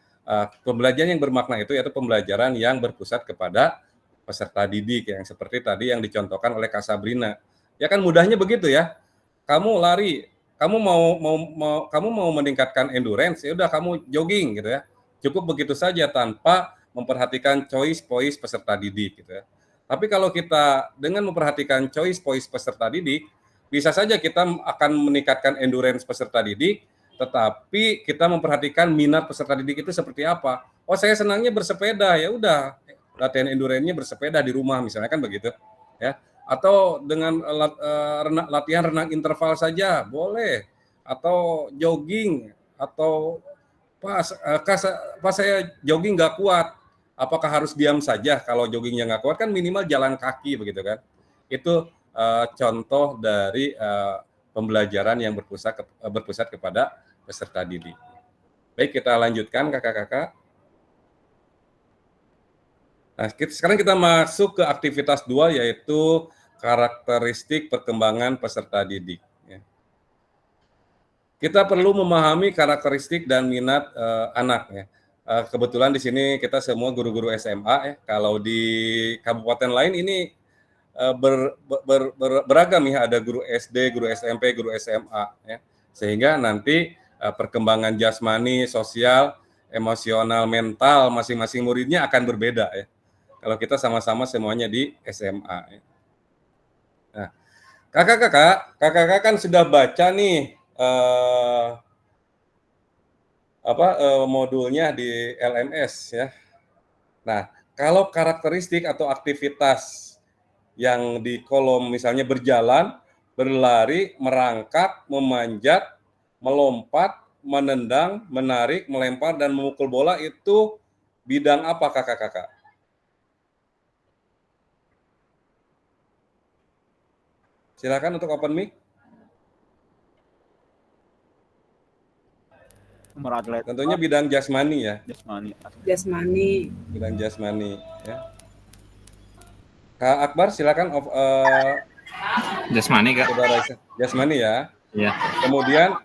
A: pembelajaran yang bermakna itu yaitu pembelajaran yang berpusat kepada peserta didik yang seperti tadi yang dicontohkan oleh Kak Sabrina. Ya kan mudahnya begitu ya. Kamu lari, kamu mau meningkatkan endurance, ya udah kamu jogging gitu ya. Cukup begitu saja tanpa memperhatikan choice voice peserta didik gitu ya. Tapi kalau kita dengan memperhatikan choice voice peserta didik, bisa saja kita akan meningkatkan endurance peserta didik, tetapi kita memperhatikan minat peserta didik itu seperti apa. Oh, saya senangnya bersepeda, ya udah latihan endurance-nya bersepeda di rumah misalnya kan begitu, ya. Atau dengan latihan renang interval saja boleh, atau jogging atau pas saya jogging nggak kuat, apakah harus diam saja? Kalau joggingnya nggak kuat kan minimal jalan kaki begitu kan. Itu contoh dari pembelajaran yang berpusat kepada peserta didik. Baik, kita lanjutkan kakak-kakak. Nah, sekarang kita masuk ke aktivitas 2 yaitu karakteristik perkembangan peserta didik. Kita perlu memahami karakteristik dan minat anak ya. Kebetulan di sini kita semua guru-guru SMA ya. Kalau di kabupaten lain ini beragam ya, ada guru SD, guru SMP, guru SMA ya. Sehingga nanti perkembangan jasmani, sosial, emosional, mental masing-masing muridnya akan berbeda ya. Kalau kita sama-sama semuanya di SMA ya. Nah, kakak-kakak kan sudah baca nih modulnya di LMS ya. Nah, kalau karakteristik atau aktivitas yang di kolom misalnya berjalan, berlari, merangkak, memanjat, melompat, menendang, menarik, melempar, dan memukul bola itu bidang apa kakak-kakak? Silakan untuk open mic. Tentunya bidang jasmani ya.
K: Jasmani.
A: Bidang jasmani ya. Kak Akbar silakan
J: jasmani Kak.
A: Jasmani ya.
J: Iya.
A: Kemudian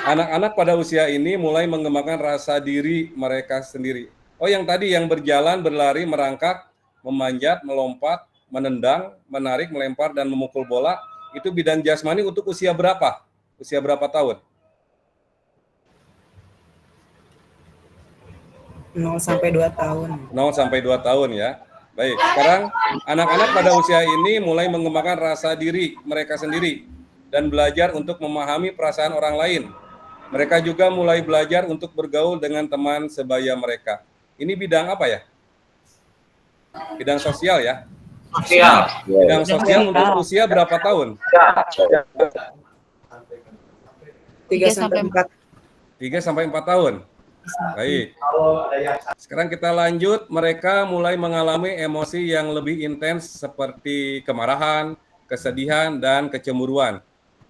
A: anak-anak pada usia ini mulai mengembangkan rasa diri mereka sendiri. Oh, yang tadi yang berjalan, berlari, merangkak, memanjat, melompat, menendang, menarik, melempar, dan memukul bola itu bidang jasmani untuk usia berapa? Usia berapa tahun?
K: 0 sampai 2 tahun.
A: 0 sampai 2 tahun ya. Baik, sekarang anak-anak pada usia ini mulai mengembangkan rasa diri mereka sendiri dan belajar untuk memahami perasaan orang lain. Mereka juga mulai belajar untuk bergaul dengan teman sebaya mereka. Ini bidang apa ya? Bidang sosial ya?
H: Sosial.
A: Bidang sosial untuk usia berapa tahun?
K: 3 sampai 4.
A: 3 sampai 4 tahun. Baik. Sekarang kita lanjut, mereka mulai mengalami emosi yang lebih intens seperti kemarahan, kesedihan, dan kecemburuan.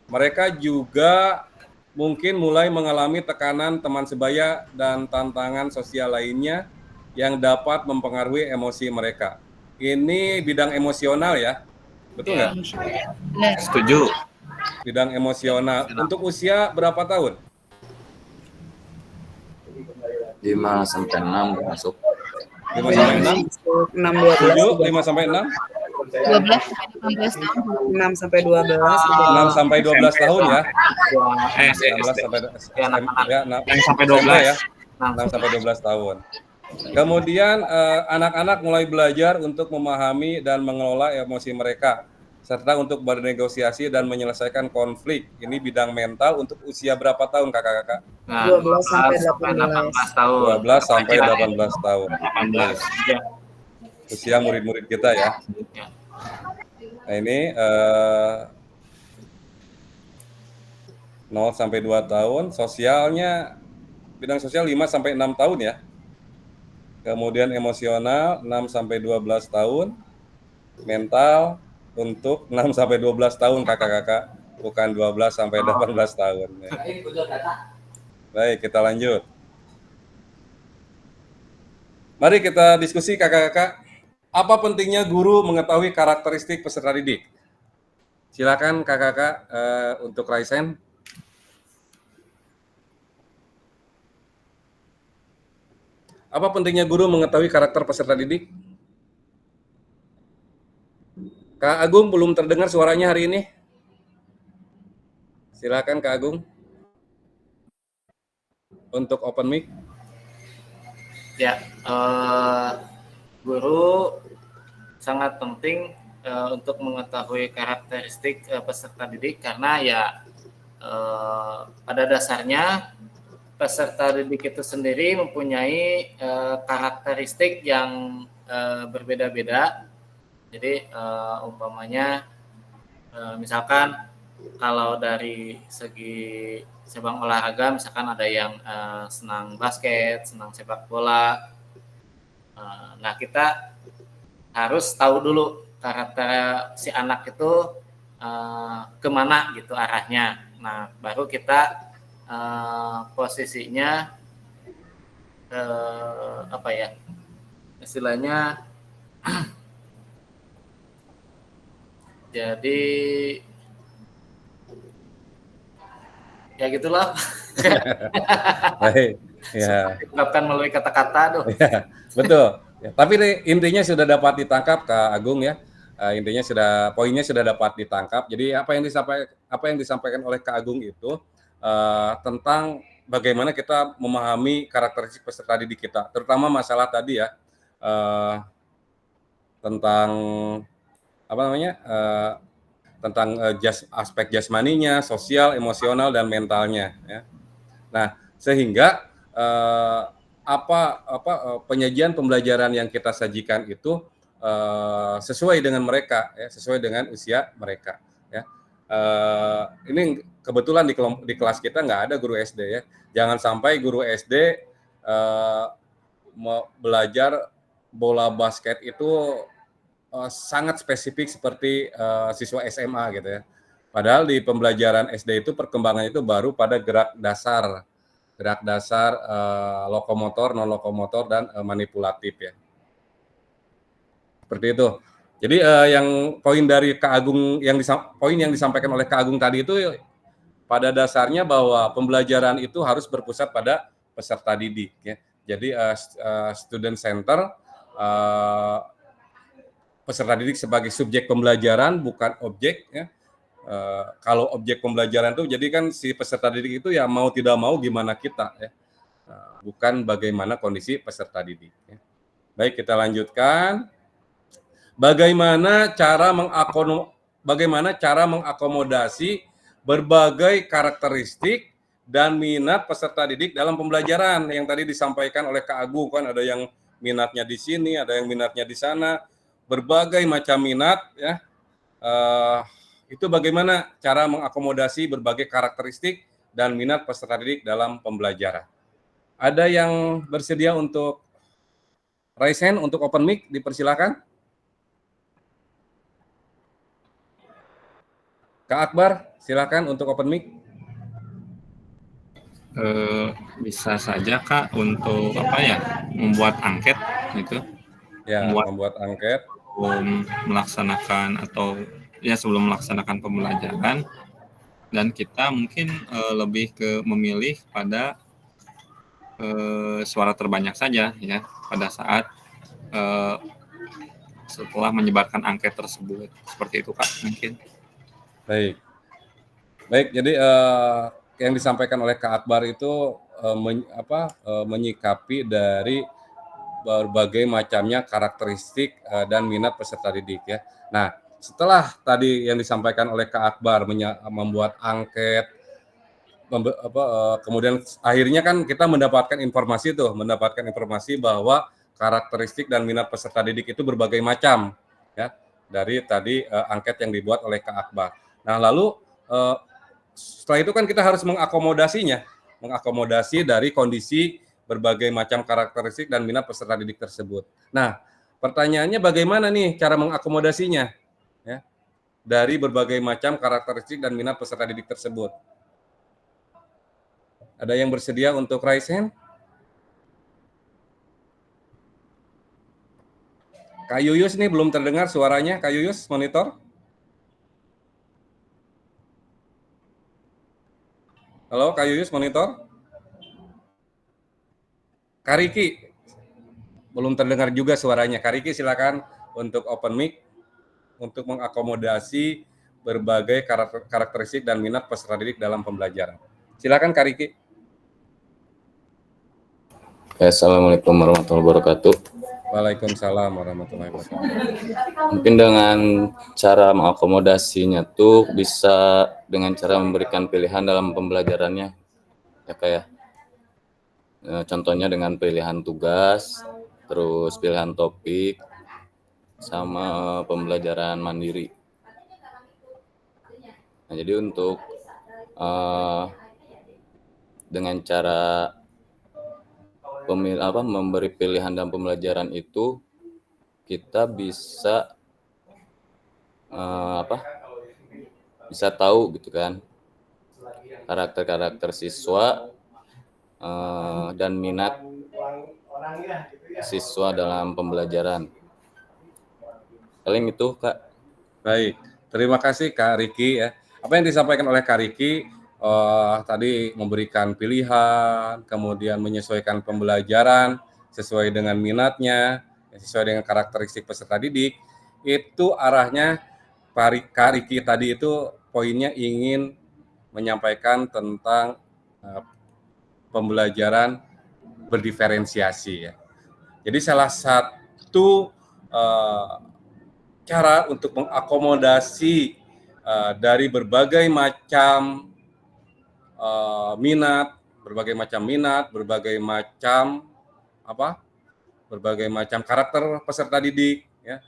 A: Mereka juga mungkin mulai mengalami tekanan teman sebaya dan tantangan sosial lainnya yang dapat mempengaruhi emosi mereka. Ini bidang emosional ya, betul nggak?
J: Setuju.
A: Bidang emosional. Untuk usia berapa tahun?
I: 5 sampai 6 masuk.
A: 5 sampai 6?
K: 6 12.
A: 5 sampai 6?
E: 12 sampai 18 tahun.
K: 6 sampai 12.
A: 6 sampai 12 tahun ya.
J: 16
A: sampai
J: ya, 6 sampai 12
A: ya. 6 sampai 12 tahun. Kemudian anak-anak mulai belajar untuk memahami dan mengelola emosi mereka serta untuk bernegosiasi dan menyelesaikan konflik. Ini bidang mental untuk usia berapa tahun kakak-kakak?
K: 12 sampai 18
H: tahun.
A: 12 sampai 18 tahun.
J: 18.
A: Usia murid-murid kita ya. Nah ini 0 sampai 2 tahun, sosialnya bidang sosial 5 sampai 6 tahun ya. Kemudian emosional 6 sampai 12 tahun. Mental untuk 6 sampai 12 tahun kakak-kakak, bukan 12 sampai 18 tahun. Ya. Baik, kita lanjut. Mari kita diskusi kakak-kakak. Apa pentingnya guru mengetahui karakteristik peserta didik? Silakan kakak-kakak untuk Raisen. Apa pentingnya guru mengetahui karakter peserta didik? Kak Agung belum terdengar suaranya hari ini. Silakan Kak Agung. Untuk open mic.
H: Ya, guru sangat penting untuk mengetahui karakteristik peserta didik karena ya pada dasarnya peserta didik itu sendiri mempunyai karakteristik yang berbeda-beda. Jadi umpamanya misalkan kalau dari segi cabang olahraga, misalkan ada yang senang basket, senang sepak bola. Nah, kita harus tahu dulu karakter si anak itu kemana gitu arahnya. Nah, baru kita posisinya apa ya istilahnya jadi ya gitulah.
A: Baik, ya.
H: Diungkapkan melalui kata-kata,
A: Ya, betul. Ya, tapi intinya sudah dapat ditangkap Kak Agung ya. Intinya poinnya sudah dapat ditangkap. Jadi apa yang disampaikan oleh Kak Agung itu tentang bagaimana kita memahami karakteristik peserta didik kita, terutama masalah tadi ya tentang apa namanya tentang aspek jasmaninya, sosial, emosional dan mentalnya. Ya. Nah, sehingga penyajian pembelajaran yang kita sajikan itu sesuai dengan mereka, ya, sesuai dengan usia mereka. Ya. Ini kebetulan di kelas kita nggak ada guru SD ya. Jangan sampai guru SD belajar bola basket itu sangat spesifik seperti siswa SMA gitu ya. Padahal di pembelajaran SD itu perkembangannya itu baru pada gerak dasar lokomotor, non lokomotor dan manipulatif ya. Seperti itu. Jadi yang poin dari Kak Agung poin yang disampaikan oleh Kak Agung tadi itu pada dasarnya bahwa pembelajaran itu harus berpusat pada peserta didik ya. Jadi student center, peserta didik sebagai subjek pembelajaran bukan objek ya. Kalau objek pembelajaran itu jadi kan si peserta didik itu ya mau tidak mau gimana kita ya. Bukan bagaimana kondisi peserta didik ya. Baik, kita lanjutkan. Bagaimana cara mengakomodasi berbagai karakteristik dan minat peserta didik dalam pembelajaran yang tadi disampaikan oleh Kak Agung, kan ada yang minatnya di sini, ada yang minatnya di sana, berbagai macam minat ya. Itu bagaimana cara mengakomodasi berbagai karakteristik dan minat peserta didik dalam pembelajaran. Ada yang bersedia untuk raise hand untuk open mic, dipersilakan. Kak Akbar, silakan untuk open mic.
J: Bisa saja Kak untuk membuat angket gitu.
A: Ya, membuat angket.
J: Sebelum melaksanakan pembelajaran, dan kita mungkin lebih ke memilih pada suara terbanyak saja ya pada saat setelah menyebarkan angket tersebut. Seperti itu Kak mungkin.
A: Baik. Jadi yang disampaikan oleh Kak Akbar itu menyikapi dari berbagai macamnya karakteristik dan minat peserta didik ya. Nah, setelah tadi yang disampaikan oleh Kak Akbar membuat angket, kemudian akhirnya kan kita mendapatkan informasi bahwa karakteristik dan minat peserta didik itu berbagai macam ya dari tadi angket yang dibuat oleh Kak Akbar. Nah, lalu setelah itu kan kita harus mengakomodasi dari kondisi berbagai macam karakteristik dan minat peserta didik tersebut. Nah, pertanyaannya bagaimana nih cara mengakomodasinya ya dari berbagai macam karakteristik dan minat peserta didik tersebut. Ada yang bersedia untuk raise hand? Kak Yuyus nih belum terdengar suaranya. Kak Yuyus, monitor. Halo, Kak Yuyus, monitor. Kak Riki, belum terdengar juga suaranya. Kak Riki, silakan untuk open mic untuk mengakomodasi berbagai karakteristik dan minat peserta didik dalam pembelajaran. Silakan Kak Riki.
I: Assalamualaikum warahmatullahi wabarakatuh.
A: Waalaikumsalam warahmatullahi wabarakatuh.
I: Mungkin dengan cara mengakomodasinya tuh bisa dengan cara memberikan pilihan dalam pembelajarannya ya kayak contohnya dengan pilihan tugas, terus pilihan topik, sama pembelajaran mandiri. Nah, jadi untuk dengan cara memberi pilihan dalam pembelajaran itu kita bisa bisa tahu gitu kan karakter siswa dan minat siswa dalam pembelajaran. Paling itu, Kak.
A: Baik, terima kasih Kak Riki ya. Apa yang disampaikan oleh Kak Riki tadi memberikan pilihan, kemudian menyesuaikan pembelajaran sesuai dengan minatnya, sesuai dengan karakteristik peserta didik, itu arahnya Kak Riki tadi itu poinnya ingin menyampaikan tentang pembelajaran berdiferensiasi ya. Jadi salah satu cara untuk mengakomodasi dari berbagai macam minat, berbagai macam karakter peserta didik ya.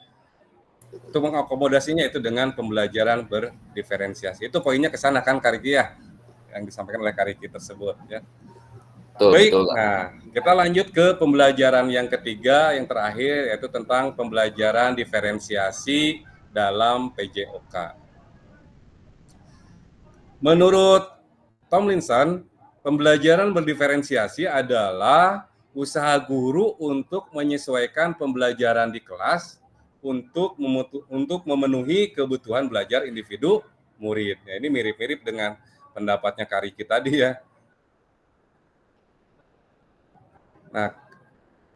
A: Untuk mengakomodasinya itu dengan pembelajaran berdiferensiasi. Itu poinnya ke sana kan Kak Riki ya, yang disampaikan oleh Kak Riki tersebut ya. Baik, nah kita lanjut ke pembelajaran yang ketiga, yang terakhir, yaitu tentang pembelajaran diferensiasi dalam PJOK. Menurut Tomlinson, pembelajaran berdiferensiasi adalah usaha guru untuk menyesuaikan pembelajaran di kelas untuk memenuhi kebutuhan belajar individu murid. Ya, ini mirip-mirip dengan pendapatnya Kak Riki tadi ya. Nah,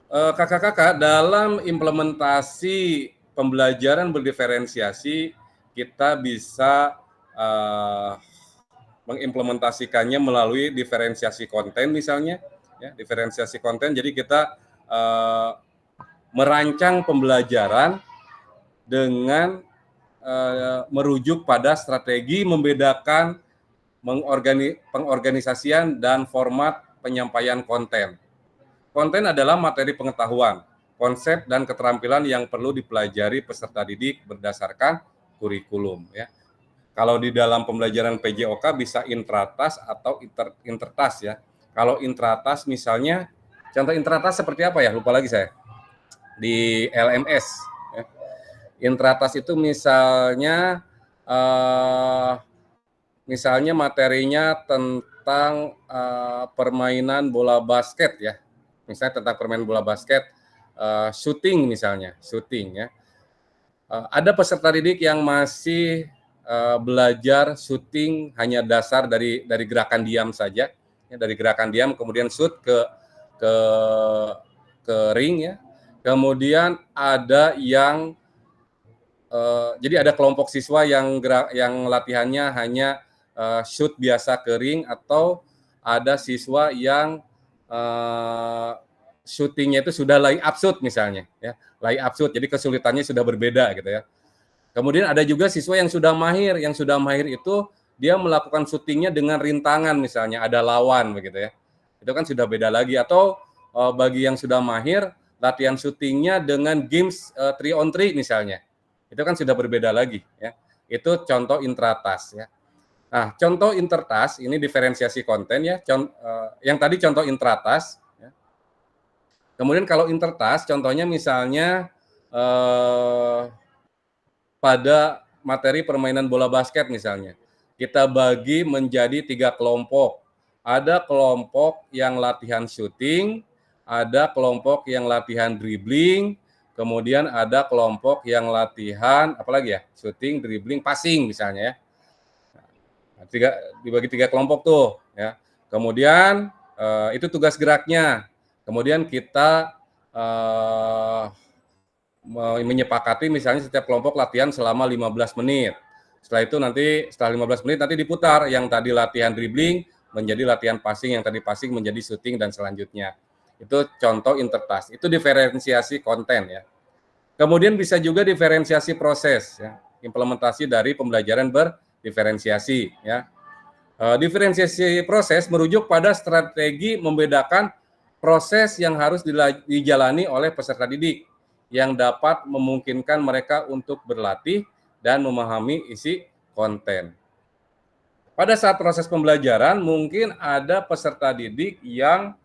A: kakak-kakak, dalam implementasi pembelajaran berdiferensiasi, kita bisa mengimplementasikannya melalui diferensiasi konten misalnya, ya, diferensiasi konten. Jadi kita merancang pembelajaran dengan merujuk pada strategi membedakan pengorganisasian dan format penyampaian konten. Konten adalah materi pengetahuan, konsep dan keterampilan yang perlu dipelajari peserta didik berdasarkan kurikulum. Ya. Kalau di dalam pembelajaran PJOK bisa intratas atau intertas ya. Kalau intratas misalnya, contoh intratas seperti apa ya? Lupa lagi saya. Di LMS. Ya. Intratas itu misalnya materinya tentang permainan bola basket ya. Misalnya tentang permainan bola basket, shooting misalnya, shooting ya. Ada peserta didik yang masih belajar shooting hanya dasar dari gerakan diam saja, ya, dari gerakan diam kemudian shoot ke ring ya. Kemudian ada yang jadi ada kelompok siswa yang latihannya hanya shoot biasa ke ring, atau ada siswa yang shootingnya itu sudah lay up shoot misalnya ya, lay up shoot, jadi kesulitannya sudah berbeda gitu ya. Kemudian ada juga siswa yang sudah mahir itu dia melakukan syutingnya dengan rintangan misalnya, ada lawan begitu ya, itu kan sudah beda lagi. Atau bagi yang sudah mahir latihan syutingnya dengan games 3-on-3 misalnya, itu kan sudah berbeda lagi ya. Itu contoh intratas ya. Nah, contoh intertas ini diferensiasi konten ya. Yang tadi contoh intratas. Ya. Kemudian kalau intertas, contohnya misalnya pada materi permainan bola basket misalnya, kita bagi menjadi 3 kelompok. Ada kelompok yang latihan shooting, ada kelompok yang latihan dribbling, kemudian ada kelompok yang latihan apalagi ya, shooting, dribbling, passing misalnya ya. Dibagi 3 kelompok tuh ya. Kemudian itu tugas geraknya. Kemudian kita menyepakati misalnya setiap kelompok latihan selama 15 menit. Setelah itu setelah 15 menit nanti diputar, yang tadi latihan dribbling menjadi latihan passing, yang tadi passing menjadi shooting, dan selanjutnya. Itu contoh intertas. Itu diferensiasi konten ya. Kemudian bisa juga diferensiasi proses ya. Implementasi dari pembelajaran berdiferensiasi ya. Diferensiasi proses merujuk pada strategi membedakan proses yang harus dijalani oleh peserta didik yang dapat memungkinkan mereka untuk berlatih dan memahami isi konten. pada saat proses pembelajaran mungkin ada peserta didik yang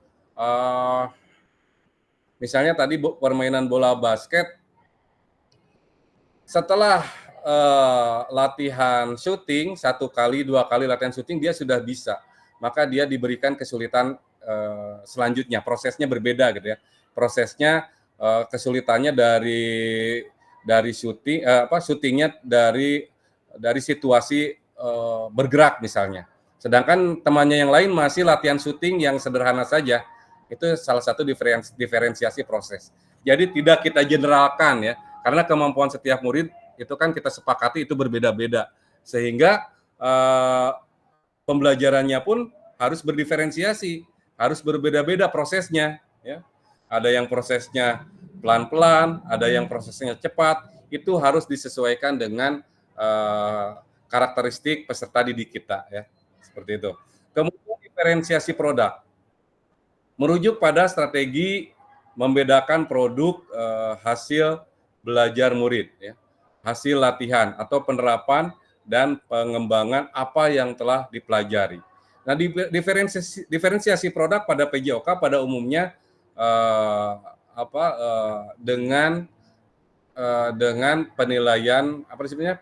A: misalnya tadi permainan bola basket, setelah latihan syuting 1 kali 2 kali latihan syuting dia sudah bisa, maka dia diberikan kesulitan selanjutnya, prosesnya berbeda gitu ya. Prosesnya kesulitannya dari syuting syutingnya dari situasi bergerak misalnya. Sedangkan temannya yang lain masih latihan syuting yang sederhana saja. Itu salah satu diferensiasi proses. Jadi tidak kita generalkan ya, karena kemampuan setiap murid itu kan kita sepakati itu berbeda-beda. Sehingga pembelajarannya pun harus berdiferensiasi, harus berbeda-beda prosesnya ya. Ada yang prosesnya pelan-pelan, ada yang prosesnya cepat, itu harus disesuaikan dengan karakteristik peserta didik kita ya, seperti itu. Kemudian diferensiasi produk merujuk pada strategi membedakan produk hasil belajar murid ya, hasil latihan atau penerapan dan pengembangan apa yang telah dipelajari. Nah, diferensiasi produk pada PJOK pada umumnya dengan penilaian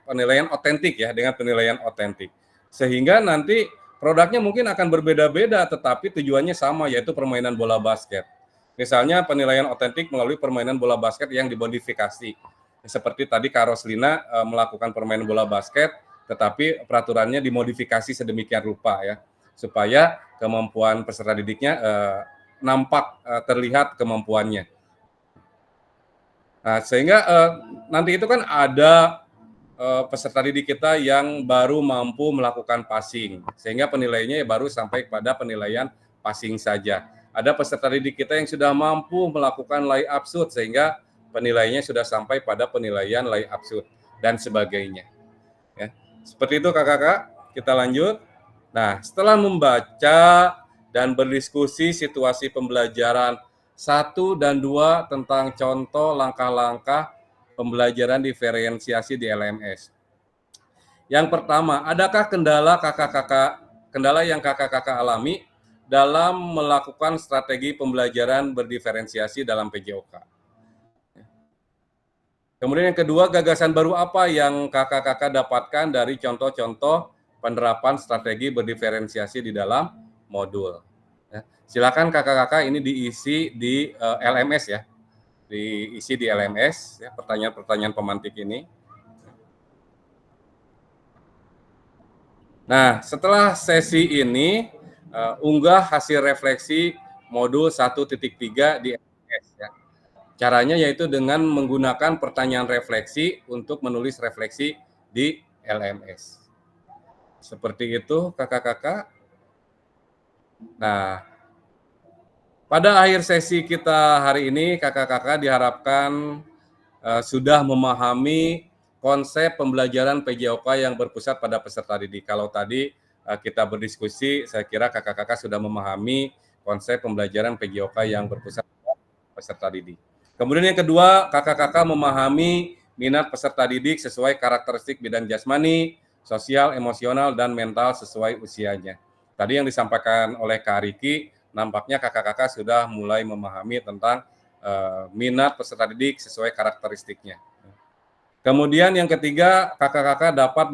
A: penilaian otentik ya, dengan penilaian otentik, sehingga nanti produknya mungkin akan berbeda-beda tetapi tujuannya sama, yaitu permainan bola basket. Misalnya penilaian otentik melalui permainan bola basket yang dimodifikasi, seperti tadi Kak Roslina melakukan permainan bola basket tetapi peraturannya dimodifikasi sedemikian rupa ya, supaya kemampuan peserta didiknya nampak terlihat kemampuannya. Nah, sehingga nanti itu kan ada peserta didik kita yang baru mampu melakukan passing, sehingga penilaiannya baru sampai pada penilaian passing saja. Ada peserta didik kita yang sudah mampu melakukan lay up shoot, sehingga penilaiannya sudah sampai pada penilaian lay up shoot dan sebagainya. Ya, seperti itu kakak-kakak. Kita lanjut. Nah, setelah membaca dan berdiskusi situasi pembelajaran 1 dan 2 tentang contoh langkah-langkah pembelajaran diferensiasi di LMS. Yang pertama, adakah kendala yang kakak-kakak alami dalam melakukan strategi pembelajaran berdiferensiasi dalam PJOK? Kemudian yang kedua, gagasan baru apa yang kakak-kakak dapatkan dari contoh-contoh penerapan strategi berdiferensiasi di dalam modul? Ya, silakan kakak-kakak ini diisi di LMS ya, diisi di LMS ya, pertanyaan-pertanyaan pemantik ini. Nah, setelah sesi ini unggah hasil refleksi modul 1.3 di LMS ya. Caranya yaitu dengan menggunakan pertanyaan refleksi untuk menulis refleksi di LMS. Seperti itu kakak-kakak. Nah, pada akhir sesi kita hari ini, kakak-kakak diharapkan sudah memahami konsep pembelajaran PJOK yang berpusat pada peserta didik. Kalau tadi kita berdiskusi, saya kira kakak-kakak sudah memahami konsep pembelajaran PJOK yang berpusat pada peserta didik. Kemudian yang kedua, kakak-kakak memahami minat peserta didik sesuai karakteristik bidang jasmani, sosial, emosional, dan mental sesuai usianya. Tadi yang disampaikan oleh Kak Riki, nampaknya kakak-kakak sudah mulai memahami tentang minat peserta didik sesuai karakteristiknya. Kemudian yang ketiga, kakak-kakak dapat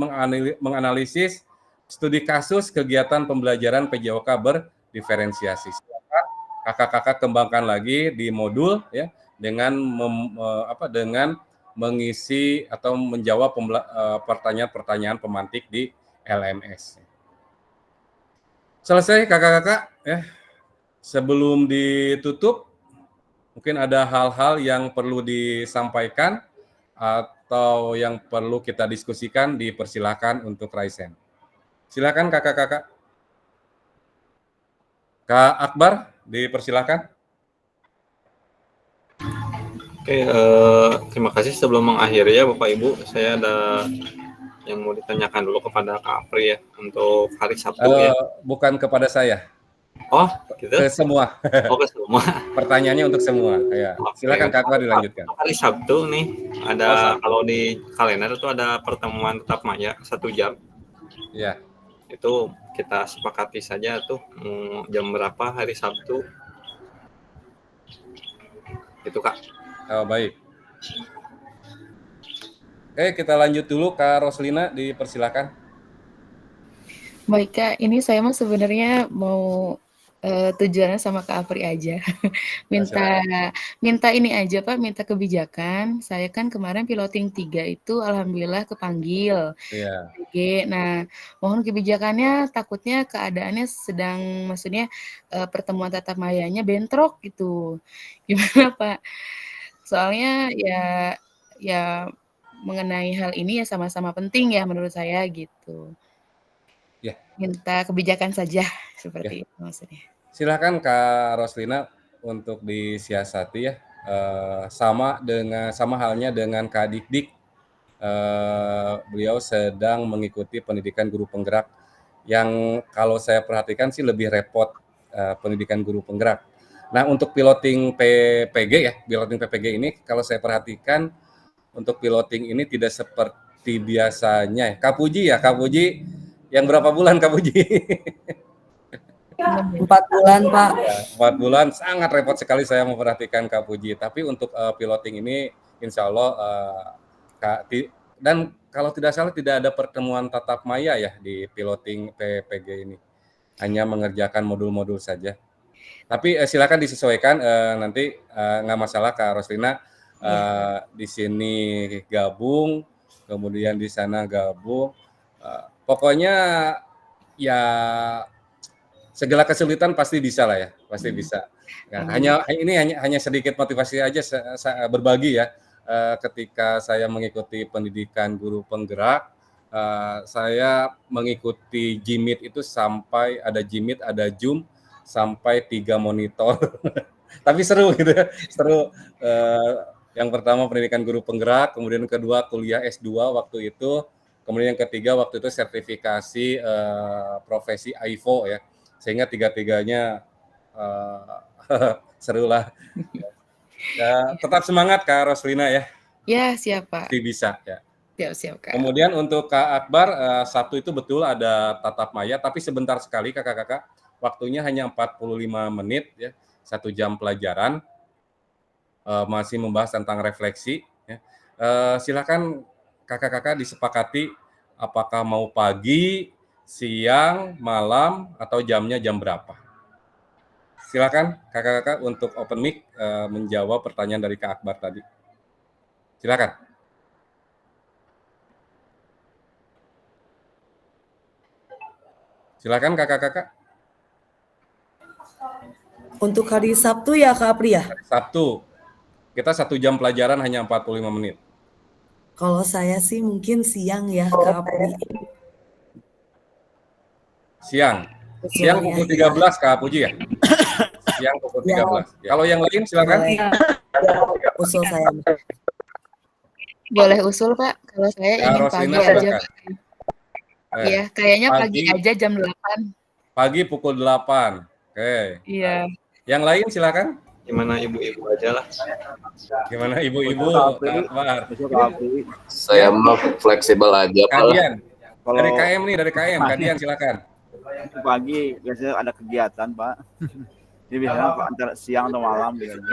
A: menganalisis studi kasus kegiatan pembelajaran PJOK berdiferensiasi. Silakan kakak-kakak kembangkan lagi di modul ya, dengan mengisi atau menjawab pertanyaan-pertanyaan pemantik di LMS. Selesai kakak-kakak ya. Sebelum ditutup, mungkin ada hal-hal yang perlu disampaikan atau yang perlu kita diskusikan, dipersilakan untuk Raisen. Silakan kakak-kakak. Kak Akbar, dipersilakan.
J: Oke, terima kasih. Sebelum mengakhiri ya Bapak Ibu, saya ada yang mau ditanyakan dulu kepada Kak Apri ya untuk hari Sabtu ya.
A: Bukan kepada saya.
J: Oh, gitu.
A: Ke semua.
J: Oh, ke semua.
A: Pertanyaannya untuk semua. Ya. Silakan Kak Akbar dilanjutkan.
J: Hari Sabtu nih ada kalau di kalender itu ada pertemuan tatap maya 1 jam.
A: Ya.
J: Itu kita sepakati saja tuh jam berapa hari Sabtu. Itu Kak.
A: Oh, baik. Oke, kita lanjut dulu Kak Roslina, dipersilakan.
E: Baik Kak, ini saya mah sebenarnya mau tujuannya sama Kak Apri aja. minta ini aja Pak, minta kebijakan. Saya kan kemarin piloting 3 itu alhamdulillah kepanggil.
A: Iya.
E: Nah, mohon kebijakannya, takutnya keadaannya sedang, maksudnya pertemuan tatap mayanya bentrok gitu. Gimana Pak? Soalnya ya mengenai hal ini ya sama-sama penting ya menurut saya gitu.
A: Ya.
E: Minta kebijakan saja seperti itu maksudnya.
A: Silakan Kak Roslina untuk disiasati ya. Sama halnya dengan Kak Dik-Dik. Beliau sedang mengikuti pendidikan guru penggerak yang kalau saya perhatikan sih lebih repot pendidikan guru penggerak. Nah, untuk piloting PPG ya, piloting PPG ini kalau saya perhatikan untuk piloting ini tidak seperti biasanya. Kak Puji yang berapa bulan Kak Puji?
K: 4 bulan Pak.
A: Ya, 4 bulan sangat repot sekali saya memperhatikan Kak Puji. Tapi untuk piloting ini insya Allah dan kalau tidak salah tidak ada pertemuan tatap maya ya di piloting PPG ini. Hanya mengerjakan modul-modul saja. Tapi silakan disesuaikan nanti nggak masalah Kak Roslina di sini gabung, kemudian di sana gabung. Pokoknya ya segala kesulitan pasti bisa lah ya, pasti bisa. Nah, hanya sedikit motivasi aja berbagi ya. Ketika saya mengikuti pendidikan guru penggerak, saya mengikuti Jimit itu sampai ada Jimit, ada Zoom sampai 3 monitor. Tapi seru gitu ya, seru. Yang pertama pendidikan guru penggerak, kemudian kedua kuliah S2 waktu itu, kemudian yang ketiga waktu itu sertifikasi profesi AIFO ya. Sehingga tiga-tiganya seru lah. Ya, tetap semangat Kak Roslina ya.
E: Ya, siap Pak.
A: Pasti bisa ya.
E: Siap Kak.
A: Kemudian untuk Kak Akbar, Sabtu itu betul ada tatap maya, tapi sebentar sekali kakak-kakak. Waktunya hanya 45 menit ya, 1 jam pelajaran. Masih membahas tentang refleksi. Ya. Silakan kakak-kakak disepakati apakah mau pagi, siang, malam, atau jamnya jam berapa. Silakan kakak-kakak untuk open mic menjawab pertanyaan dari Kak Akbar tadi. Silakan. Silakan kakak-kakak.
K: Untuk hari Sabtu ya Kak Apri ya?
A: Sabtu. Kita 1 jam pelajaran hanya 45 menit.
K: Kalau saya sih mungkin siang ya Kak Apri.
A: Siang pukul 13 Kak Puji ya? Siang pukul 13. Ya. Kalau yang lain silakan.
K: Usul saya.
E: Boleh usul Pak, kalau saya ingin
A: Roslina,
E: pagi aja Pak. Iya, kayaknya pagi aja jam 8.
A: Pagi pukul 8. Oke.
E: Iya.
A: Yang lain silakan.
J: Gimana ibu-ibu aja lah.
A: Gimana ibu-ibu?
I: Saya mau fleksibel aja Pak.
A: Kadian. Dari KM nih, dari KM. Kadian silakan.
B: Pagi biasanya ada kegiatan Pak. Jadi biasanya antara siang atau malam biasanya.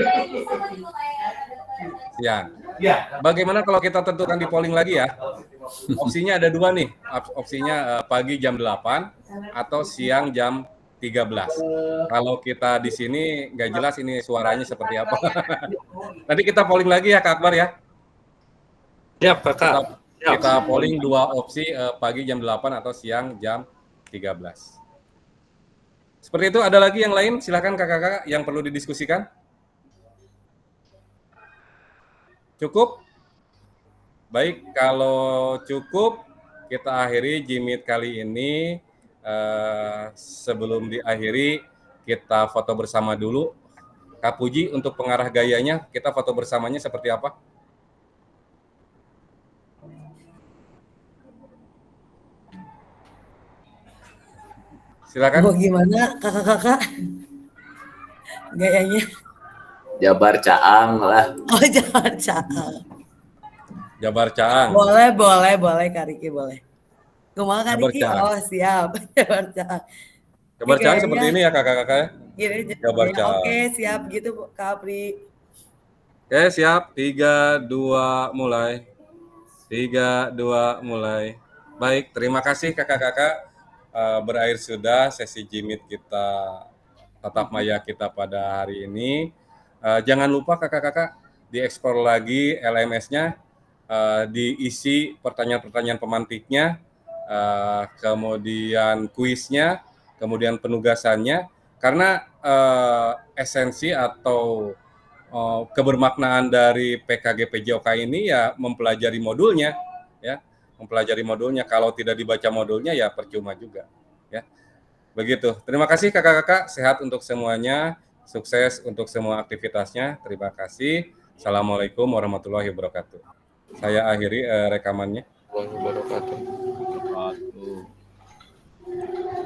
A: Siang. Bagaimana kalau kita tentukan di polling lagi ya? Opsinya ada 2 nih. Opsinya pagi jam 8 atau siang jam 13. Kalau kita di sini nggak jelas ini suaranya seperti apa. Nanti kita polling lagi ya Kak Akbar ya.
J: Siap Kakak.
A: Kita polling 2 opsi pagi jam 8 atau siang jam 13. Seperti itu, ada lagi yang lain? Silakan kakak-kakak yang perlu didiskusikan. Cukup? Baik, kalau cukup kita akhiri Jimit kali ini. Sebelum diakhiri kita foto bersama dulu. Kak Puji untuk pengarah gayanya kita foto bersamanya seperti apa? Silakan.
K: Oh, gimana kakak-kakak gayanya?
I: Jabar Caang lah.
K: Oh, Jabar Caang.
A: Jabar Caang.
K: Boleh Kak Riki boleh. Kumaha Kak Diki?
A: Jabarcang.
K: Oh siap, Jabarcang. Ini
A: Jabarcang seperti
K: kayaknya
A: ini ya kakak-kakak ya.
K: gini aja. Ya,
A: Jabarcang.
K: oke siap gitu Kak Apri.
A: Oke siap, 3, 2, mulai. 3, 2, mulai. Baik, terima kasih kakak-kakak. Berakhir sudah sesi Jimit kita, tatap maya kita pada hari ini. Jangan lupa kakak-kakak dieksplor lagi LMS-nya, diisi pertanyaan-pertanyaan pemantiknya, kemudian kuisnya, kemudian penugasannya, karena esensi atau kebermaknaan dari PKG PJOK ini ya mempelajari modulnya, ya, mempelajari modulnya. Kalau tidak dibaca modulnya ya percuma juga, ya. Begitu. Terima kasih kakak-kakak, sehat untuk semuanya, sukses untuk semua aktivitasnya. Terima kasih. Assalamualaikum warahmatullahi wabarakatuh. Saya akhiri rekamannya.
I: Warahmatullahi wabarakatuh.